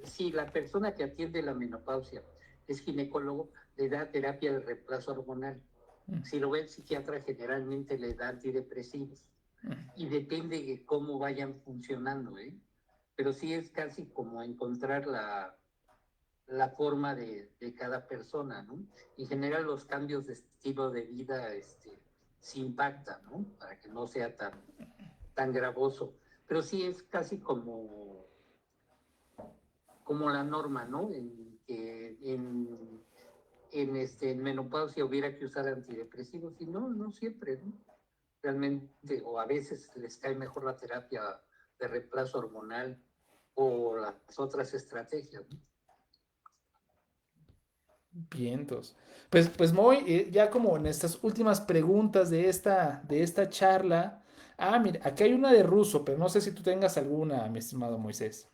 si la persona que atiende la menopausia es ginecólogo, le da terapia de reemplazo hormonal. Mm, Si lo ve el psiquiatra, generalmente le da antidepresivos mm. y depende de cómo vayan funcionando, ¿eh? Pero sí es casi como encontrar la forma de cada persona, ¿no? En general los cambios de estilo de vida sí impactan, ¿no? Para que no sea tan gravoso. Pero sí es casi como la norma, ¿no? En menopausia hubiera que usar antidepresivos y no siempre, ¿no? Realmente, o a veces les cae mejor la terapia de reemplazo hormonal o las otras estrategias, ¿no? Vientos. Pues Moy, ya como en estas últimas preguntas de esta charla. Ah, mira, aquí hay una de ruso, pero no sé si tú tengas alguna, mi estimado Moisés.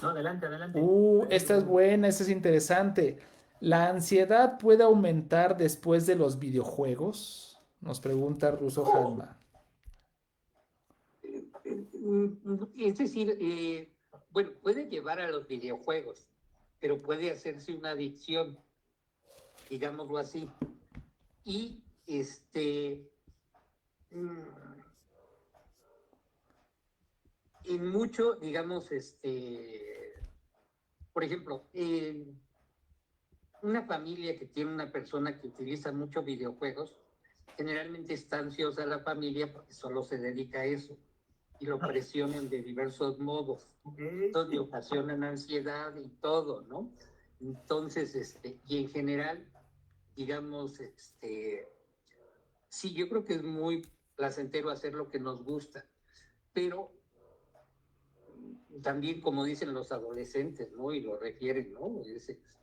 No, adelante, adelante. Adelante, Esta es adelante. buena, esta es interesante. ¿La ansiedad puede aumentar después de los videojuegos? Nos pregunta Russo Hanma. Es decir, bueno, puede llevar a los videojuegos, pero puede hacerse una adicción, digámoslo así. Y mm, en mucho, digamos, por ejemplo, una familia que tiene una persona que utiliza muchos videojuegos, generalmente está ansiosa la familia porque solo se dedica a eso y lo presionan de diversos modos. Ok. Entonces le ocasionan ansiedad y todo, ¿no? Entonces, y en general, digamos, sí, yo creo que es muy placentero hacer lo que nos gusta, pero también, como dicen los adolescentes, ¿no? Y lo refieren, ¿no?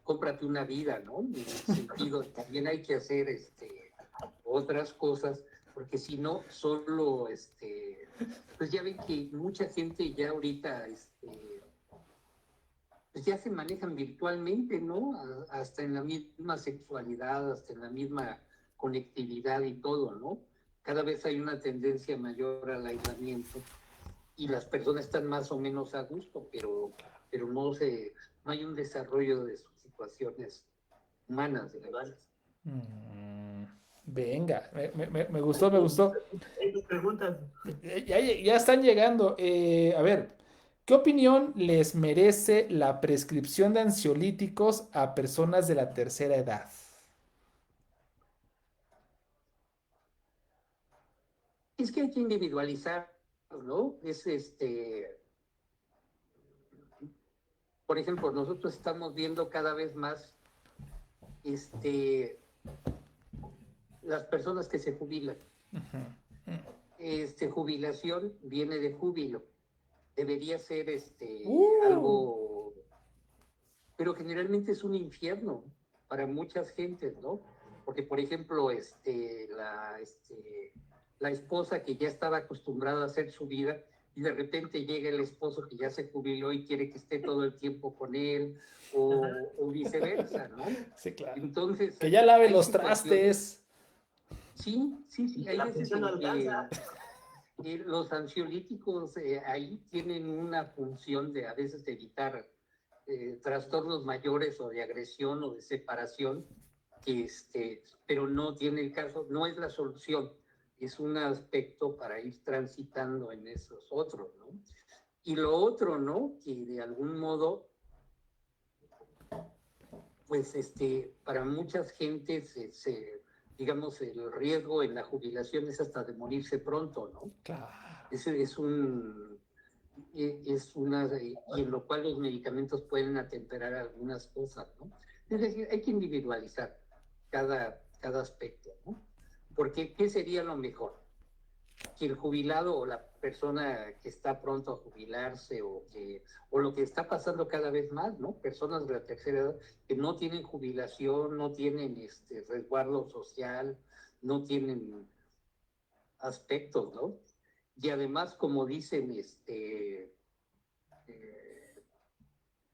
Cómprate una vida, ¿no? En el sentido, también hay que hacer otras cosas, porque si no, solo, pues ya ven que mucha gente ya ahorita, pues ya se manejan virtualmente, ¿no? Hasta en la misma sexualidad, hasta en la misma conectividad y todo, ¿no? Cada vez hay una tendencia mayor al aislamiento y las personas están más o menos a gusto, pero no hay un desarrollo de sus situaciones humanas, de verdad. Mm, venga, me gustó, me Hay gustó. tus preguntas. Ya están llegando. A ver, ¿qué opinión les merece la prescripción de ansiolíticos a personas de la tercera edad? es que hay que individualizar, ¿no? Por ejemplo, nosotros estamos viendo cada vez más las personas que se jubilan. Jubilación viene de júbilo. Debería ser algo, pero generalmente es un infierno para muchas gentes, ¿no? Porque, por ejemplo, la esposa que ya estaba acostumbrada a hacer su vida y de repente llega el esposo que ya se jubiló y quiere que esté todo el tiempo con él, o viceversa, ¿no? Sí, claro. Entonces, que ya lave hay los situaciones. trastes. Sí, hay La veces pensión no en que alcanza. los ansiolíticos ahí tienen una función de a veces evitar trastornos mayores o de agresión o de separación, pero no tiene el caso, no es la solución, es un aspecto para ir transitando en esos otros, ¿no? Y lo otro, ¿no? Que de algún modo, pues para muchas gentes, digamos, el riesgo en la jubilación es hasta de morirse pronto, ¿no? Claro. Es una, y en lo cual los medicamentos pueden atemperar algunas cosas, ¿no? Es decir, hay que individualizar cada aspecto, ¿no? Porque, ¿qué sería lo mejor? Que el jubilado o la persona que está pronto a jubilarse o lo que está pasando cada vez más, ¿no? Personas de la tercera edad que no tienen jubilación, no tienen resguardo social, no tienen aspectos, ¿no? Y además, como dicen,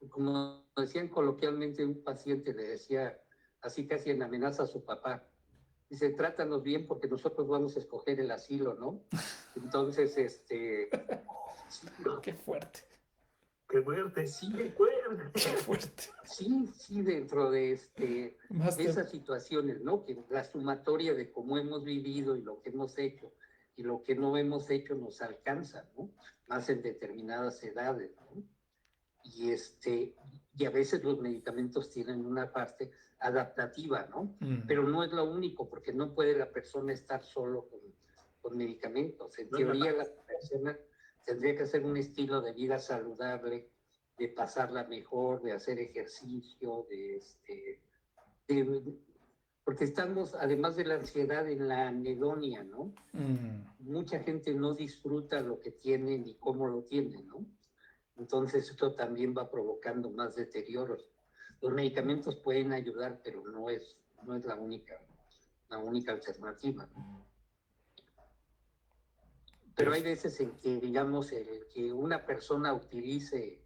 como decían coloquialmente, un paciente le decía así casi en amenaza a su papá, dice, trátanos bien porque nosotros vamos a escoger el asilo, ¿no? Entonces, Qué fuerte. ¡Qué fuerte! Sí, ¡Qué fuerte! Qué fuerte. sí, dentro de Más esas situaciones, ¿no? Que la sumatoria de cómo hemos vivido y lo que hemos hecho y lo que no hemos hecho nos alcanza, ¿no? Más en determinadas edades, ¿no? Y a veces los medicamentos tienen una parte adaptativa, ¿no? Pero no es lo único, porque no puede la persona estar solo con medicamentos. En teoría, la persona tendría que hacer un estilo de vida saludable, de pasarla mejor, de hacer ejercicio, porque estamos, además de la ansiedad, en la anedonia, ¿no? Mucha gente no disfruta lo que tiene ni cómo lo tiene, ¿no? Entonces esto también va provocando más deterioros. Los medicamentos pueden ayudar, pero no es la única alternativa, ¿no? Pero hay veces en que, digamos, el que una persona utilice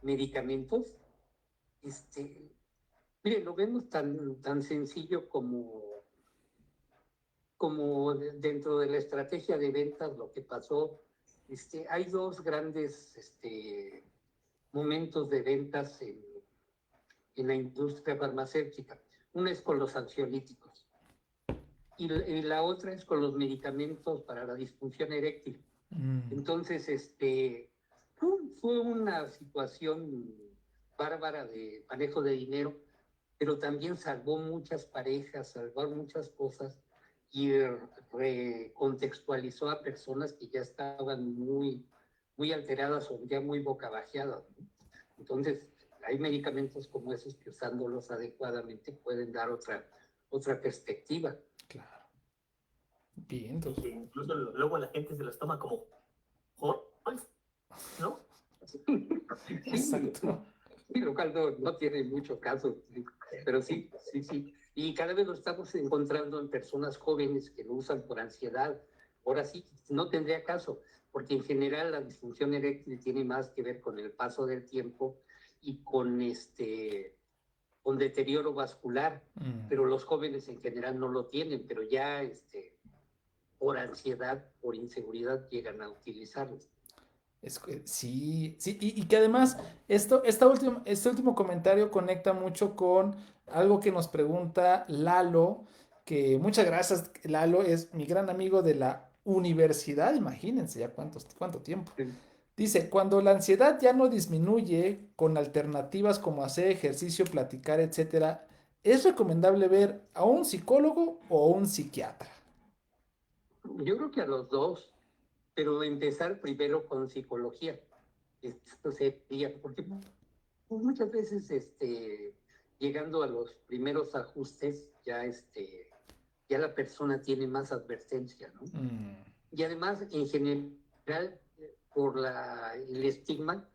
medicamentos, mire, lo vemos tan sencillo como dentro de la estrategia de ventas, lo que pasó. Hay dos grandes momentos de ventas en la industria farmacéutica. Una es con los ansiolíticos y la otra es con los medicamentos para la disfunción eréctil. Entonces, fue una situación bárbara de manejo de dinero, pero también salvó muchas parejas, salvó muchas cosas y recontextualizó a personas que ya estaban muy alteradas o ya muy bocabajeadas, ¿no? Entonces, hay medicamentos como esos que usándolos adecuadamente pueden dar otra perspectiva. Claro. Bien, entonces. Que incluso luego la gente se los toma como joyas, ¿no? Exacto. Sí, lo cual no tiene mucho caso, pero sí. Y cada vez lo estamos encontrando en personas jóvenes que lo usan por ansiedad. Ahora sí, no tendría caso, porque en general la disfunción eréctil tiene más que ver con el paso del tiempo y con deterioro vascular, pero los jóvenes en general no lo tienen, pero ya por ansiedad, por inseguridad llegan a utilizarlo. Sí, y que además este último comentario conecta mucho con algo que nos pregunta Lalo, que muchas gracias, Lalo es mi gran amigo de la universidad, imagínense ya cuánto tiempo. Sí. Dice, cuando la ansiedad ya no disminuye con alternativas como hacer ejercicio, platicar, etcétera, ¿es recomendable ver a un psicólogo o a un psiquiatra? Yo creo que a los dos, pero empezar primero con psicología. Esto sería, porque muchas veces, llegando a los primeros ajustes, ya la persona tiene más advertencia, ¿no? Mm, Y además, en general, por el estigma,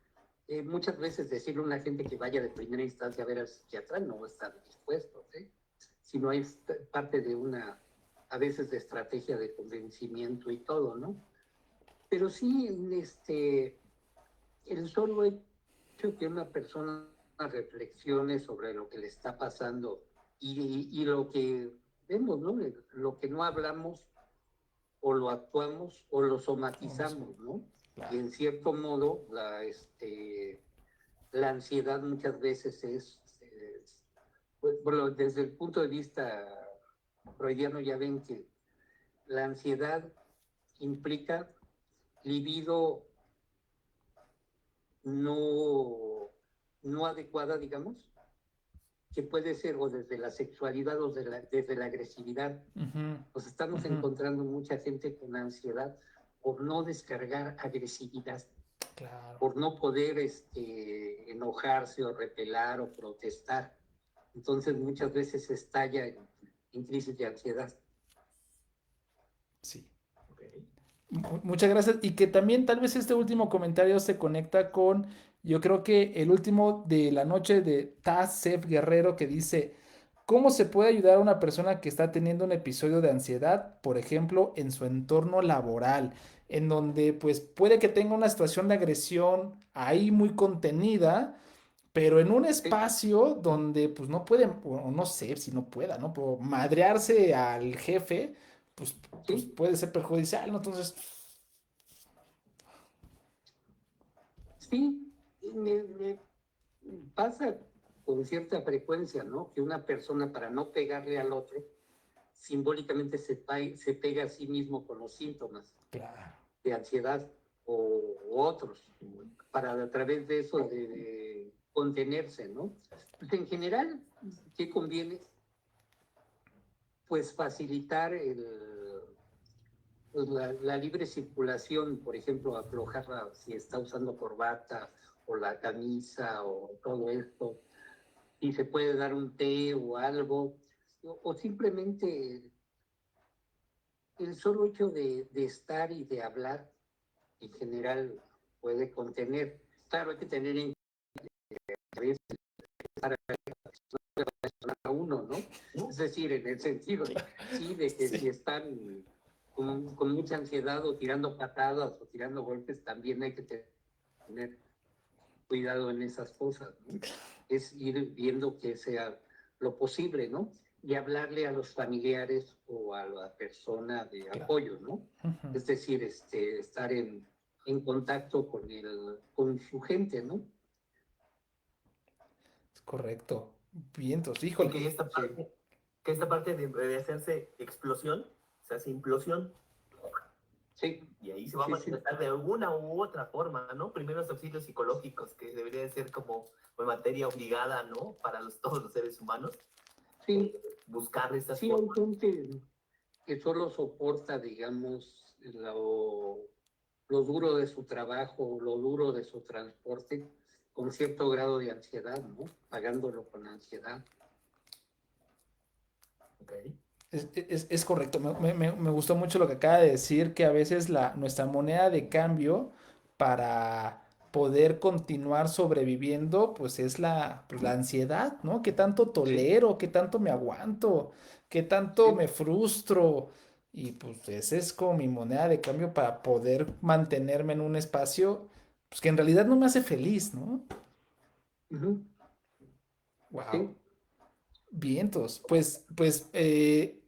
muchas veces decirle a una gente que vaya de primera instancia a ver al psiquiatra no están dispuestos, ¿eh? Sino es parte de a veces de estrategia de convencimiento y todo, ¿no? Pero sí, el solo hecho que una persona reflexione sobre lo que le está pasando y lo que vemos, ¿no? Lo que no hablamos o lo actuamos o lo somatizamos, ¿no? claro. Y en cierto modo, la ansiedad muchas veces pues, bueno, desde el punto de vista freudiano ya ven que la ansiedad implica libido no, no adecuada, digamos, que puede ser o desde la sexualidad o desde la agresividad. Ujú, Nos estamos ujú, encontrando mucha gente con ansiedad por no descargar agresividad, claro. por no poder enojarse o repelar o protestar. Entonces muchas veces se estalla en crisis de ansiedad. Sí. Ok. Muchas gracias. Y que también tal vez este último comentario se conecta con, yo creo que el último de la noche de Tazef Guerrero que dice, ¿cómo se puede ayudar a una persona que está teniendo un episodio de ansiedad, por ejemplo, en su entorno laboral, en donde pues puede que tenga una situación de agresión ahí muy contenida, pero en un Sí, espacio donde pues no puede, o no sé si no pueda, ¿no? Pero madrearse al jefe, pues, pues sí, puede ser perjudicial, ¿no? Entonces, sí. Me pasa con cierta frecuencia, ¿no? Que una persona para no pegarle al otro, simbólicamente se pega a sí mismo con los síntomas claro. de ansiedad o otros, para a través de eso de contenerse, ¿no? Pues en general, ¿qué conviene? Pues facilitar pues la libre circulación, por ejemplo, aflojarla si está usando corbata o la camisa o todo esto, si se puede dar un té o algo, o simplemente el solo hecho de estar y de hablar en general puede contener. Claro, hay que tener en cabeza a uno, ¿no? Es decir, en el sentido, sí, de que si Sí. están con mucha ansiedad o tirando patadas o tirando golpes, también hay que tener cuidado en esas cosas, ¿no? Es ir viendo que sea lo posible, ¿no? Y hablarle a los familiares o a la persona de Claro. apoyo, ¿no? Ujú. Es decir, estar en contacto con su gente, ¿no? Es correcto. Vientos, Y híjole. Sí, que esta parte de hacerse explosión se hace implosión. sí, Y ahí se va a sí, sí, manifestar de alguna u otra forma, ¿no? Primeros auxilios psicológicos, que debería ser como pues, materia obligada, ¿no? Para todos los seres humanos, sí, buscar estas sí, hay formas. gente que solo soporta, digamos, lo duro de su trabajo, lo duro de su transporte, con cierto grado de ansiedad, ¿no? Pagándolo con ansiedad. Okay. Es correcto. Me gustó mucho lo que acaba de decir, que a veces nuestra moneda de cambio para poder continuar sobreviviendo, pues es pues la ansiedad, ¿no? ¿Qué tanto Sí, tolero? ¿Qué tanto me aguanto? ¿Qué tanto me sí, frustro? Y pues esa es como mi moneda de cambio para poder mantenerme en un espacio, pues que en realidad no me hace feliz, ¿no? ujú, Wow. sí. Vientos.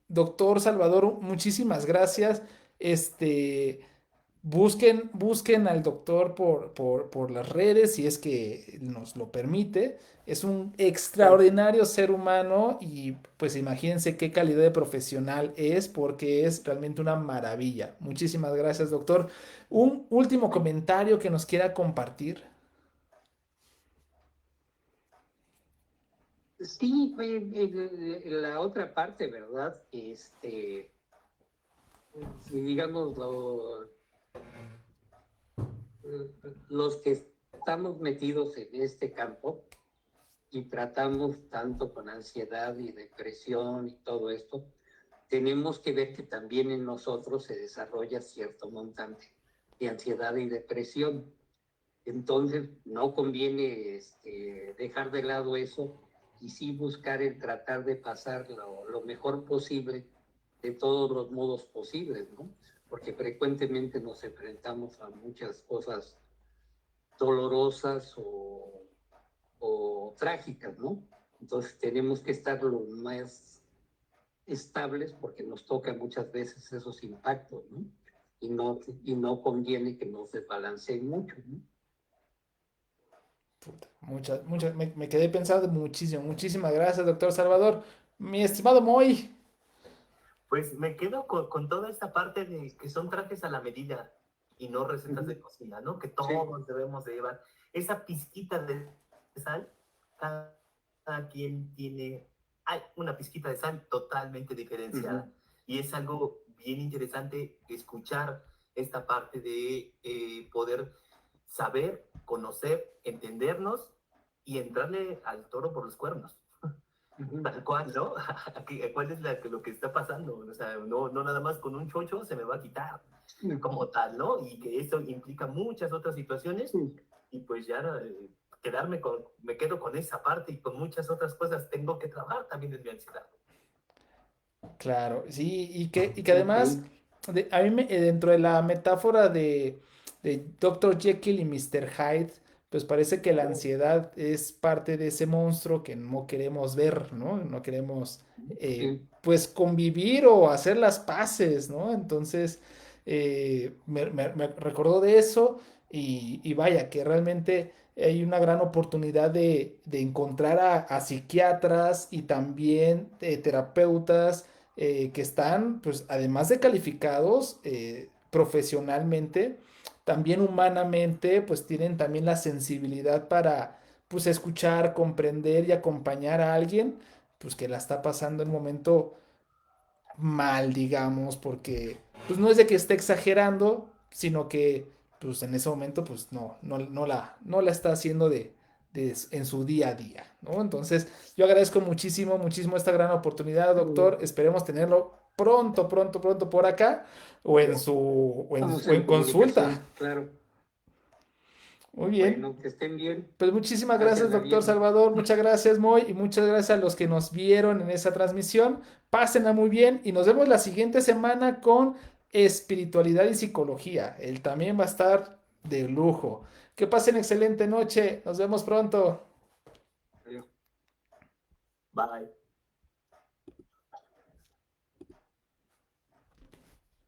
Doctor Salvador, muchísimas gracias. Este, busquen al doctor por las redes si es que nos lo permite. Es un Claro. extraordinario ser humano y pues imagínense qué calidad de profesional es porque es realmente una maravilla. Muchísimas gracias, doctor. Un último comentario que nos quiera compartir. Sí, la otra parte, ¿verdad? si digamos, los que estamos metidos en este campo y tratamos tanto con ansiedad y depresión y todo esto, tenemos que ver que también en nosotros se desarrolla cierto montante de ansiedad y depresión. Entonces, no conviene dejar de lado eso y sí buscar el tratar de pasar lo mejor posible de todos los modos posibles, ¿no? Porque frecuentemente nos enfrentamos a muchas cosas dolorosas o trágicas, ¿no? Entonces tenemos que estar lo más estables porque nos toca muchas veces esos impactos, ¿no? Y no conviene que nos desbalanceen mucho, ¿no? Me quedé pensando muchísimo. Muchísimas gracias, doctor Salvador. Mi estimado Moy. Pues me quedo con toda esta parte de que son trajes a la medida y no recetas de cocina, ¿no? Que todos debemos de llevar. Esa pizquita de sal, cada quien tiene, hay una pizquita de sal totalmente diferenciada. Y es algo bien interesante escuchar esta parte de poder saber, conocer, entendernos y entrarle al toro por los cuernos. Tal cual, ¿no? ¿Cuál es lo que está pasando? O sea, no nada más con un chocho se me va a quitar como tal, ¿no? Y que eso implica muchas otras situaciones y pues ya me quedo con esa parte y con muchas otras cosas tengo que trabajar también en mi ansiedad. Claro, sí, y que además, a mí dentro de la metáfora de Dr. Jekyll y Mr. Hyde, pues parece que la ansiedad es parte de ese monstruo que no queremos ver, ¿no? No queremos, pues, convivir o hacer las paces, ¿no? Entonces, me recordó de eso y vaya, que realmente hay una gran oportunidad de encontrar a psiquiatras y también terapeutas que están, pues, además de calificados profesionalmente, también humanamente, pues tienen también la sensibilidad para, pues, escuchar, comprender y acompañar a alguien, pues, que la está pasando en un momento mal, digamos, porque, pues, no es de que esté exagerando, sino que, pues, en ese momento, pues, no la está haciendo en su día a día, ¿no? Entonces, yo agradezco muchísimo, muchísimo esta gran oportunidad, doctor. Esperemos tenerlo pronto, pronto, pronto por acá Estamos o en en consulta. comunicación, claro. Muy bien. Bueno, que estén bien. Pues muchísimas gracias, Pásenla doctor bien. Salvador. Muchas gracias, Moy, y muchas gracias a los que nos vieron en esa transmisión. Pásenla muy bien y nos vemos la siguiente semana con espiritualidad y psicología. Él también va a estar de lujo. Que pasen excelente noche. Nos vemos pronto. Bye.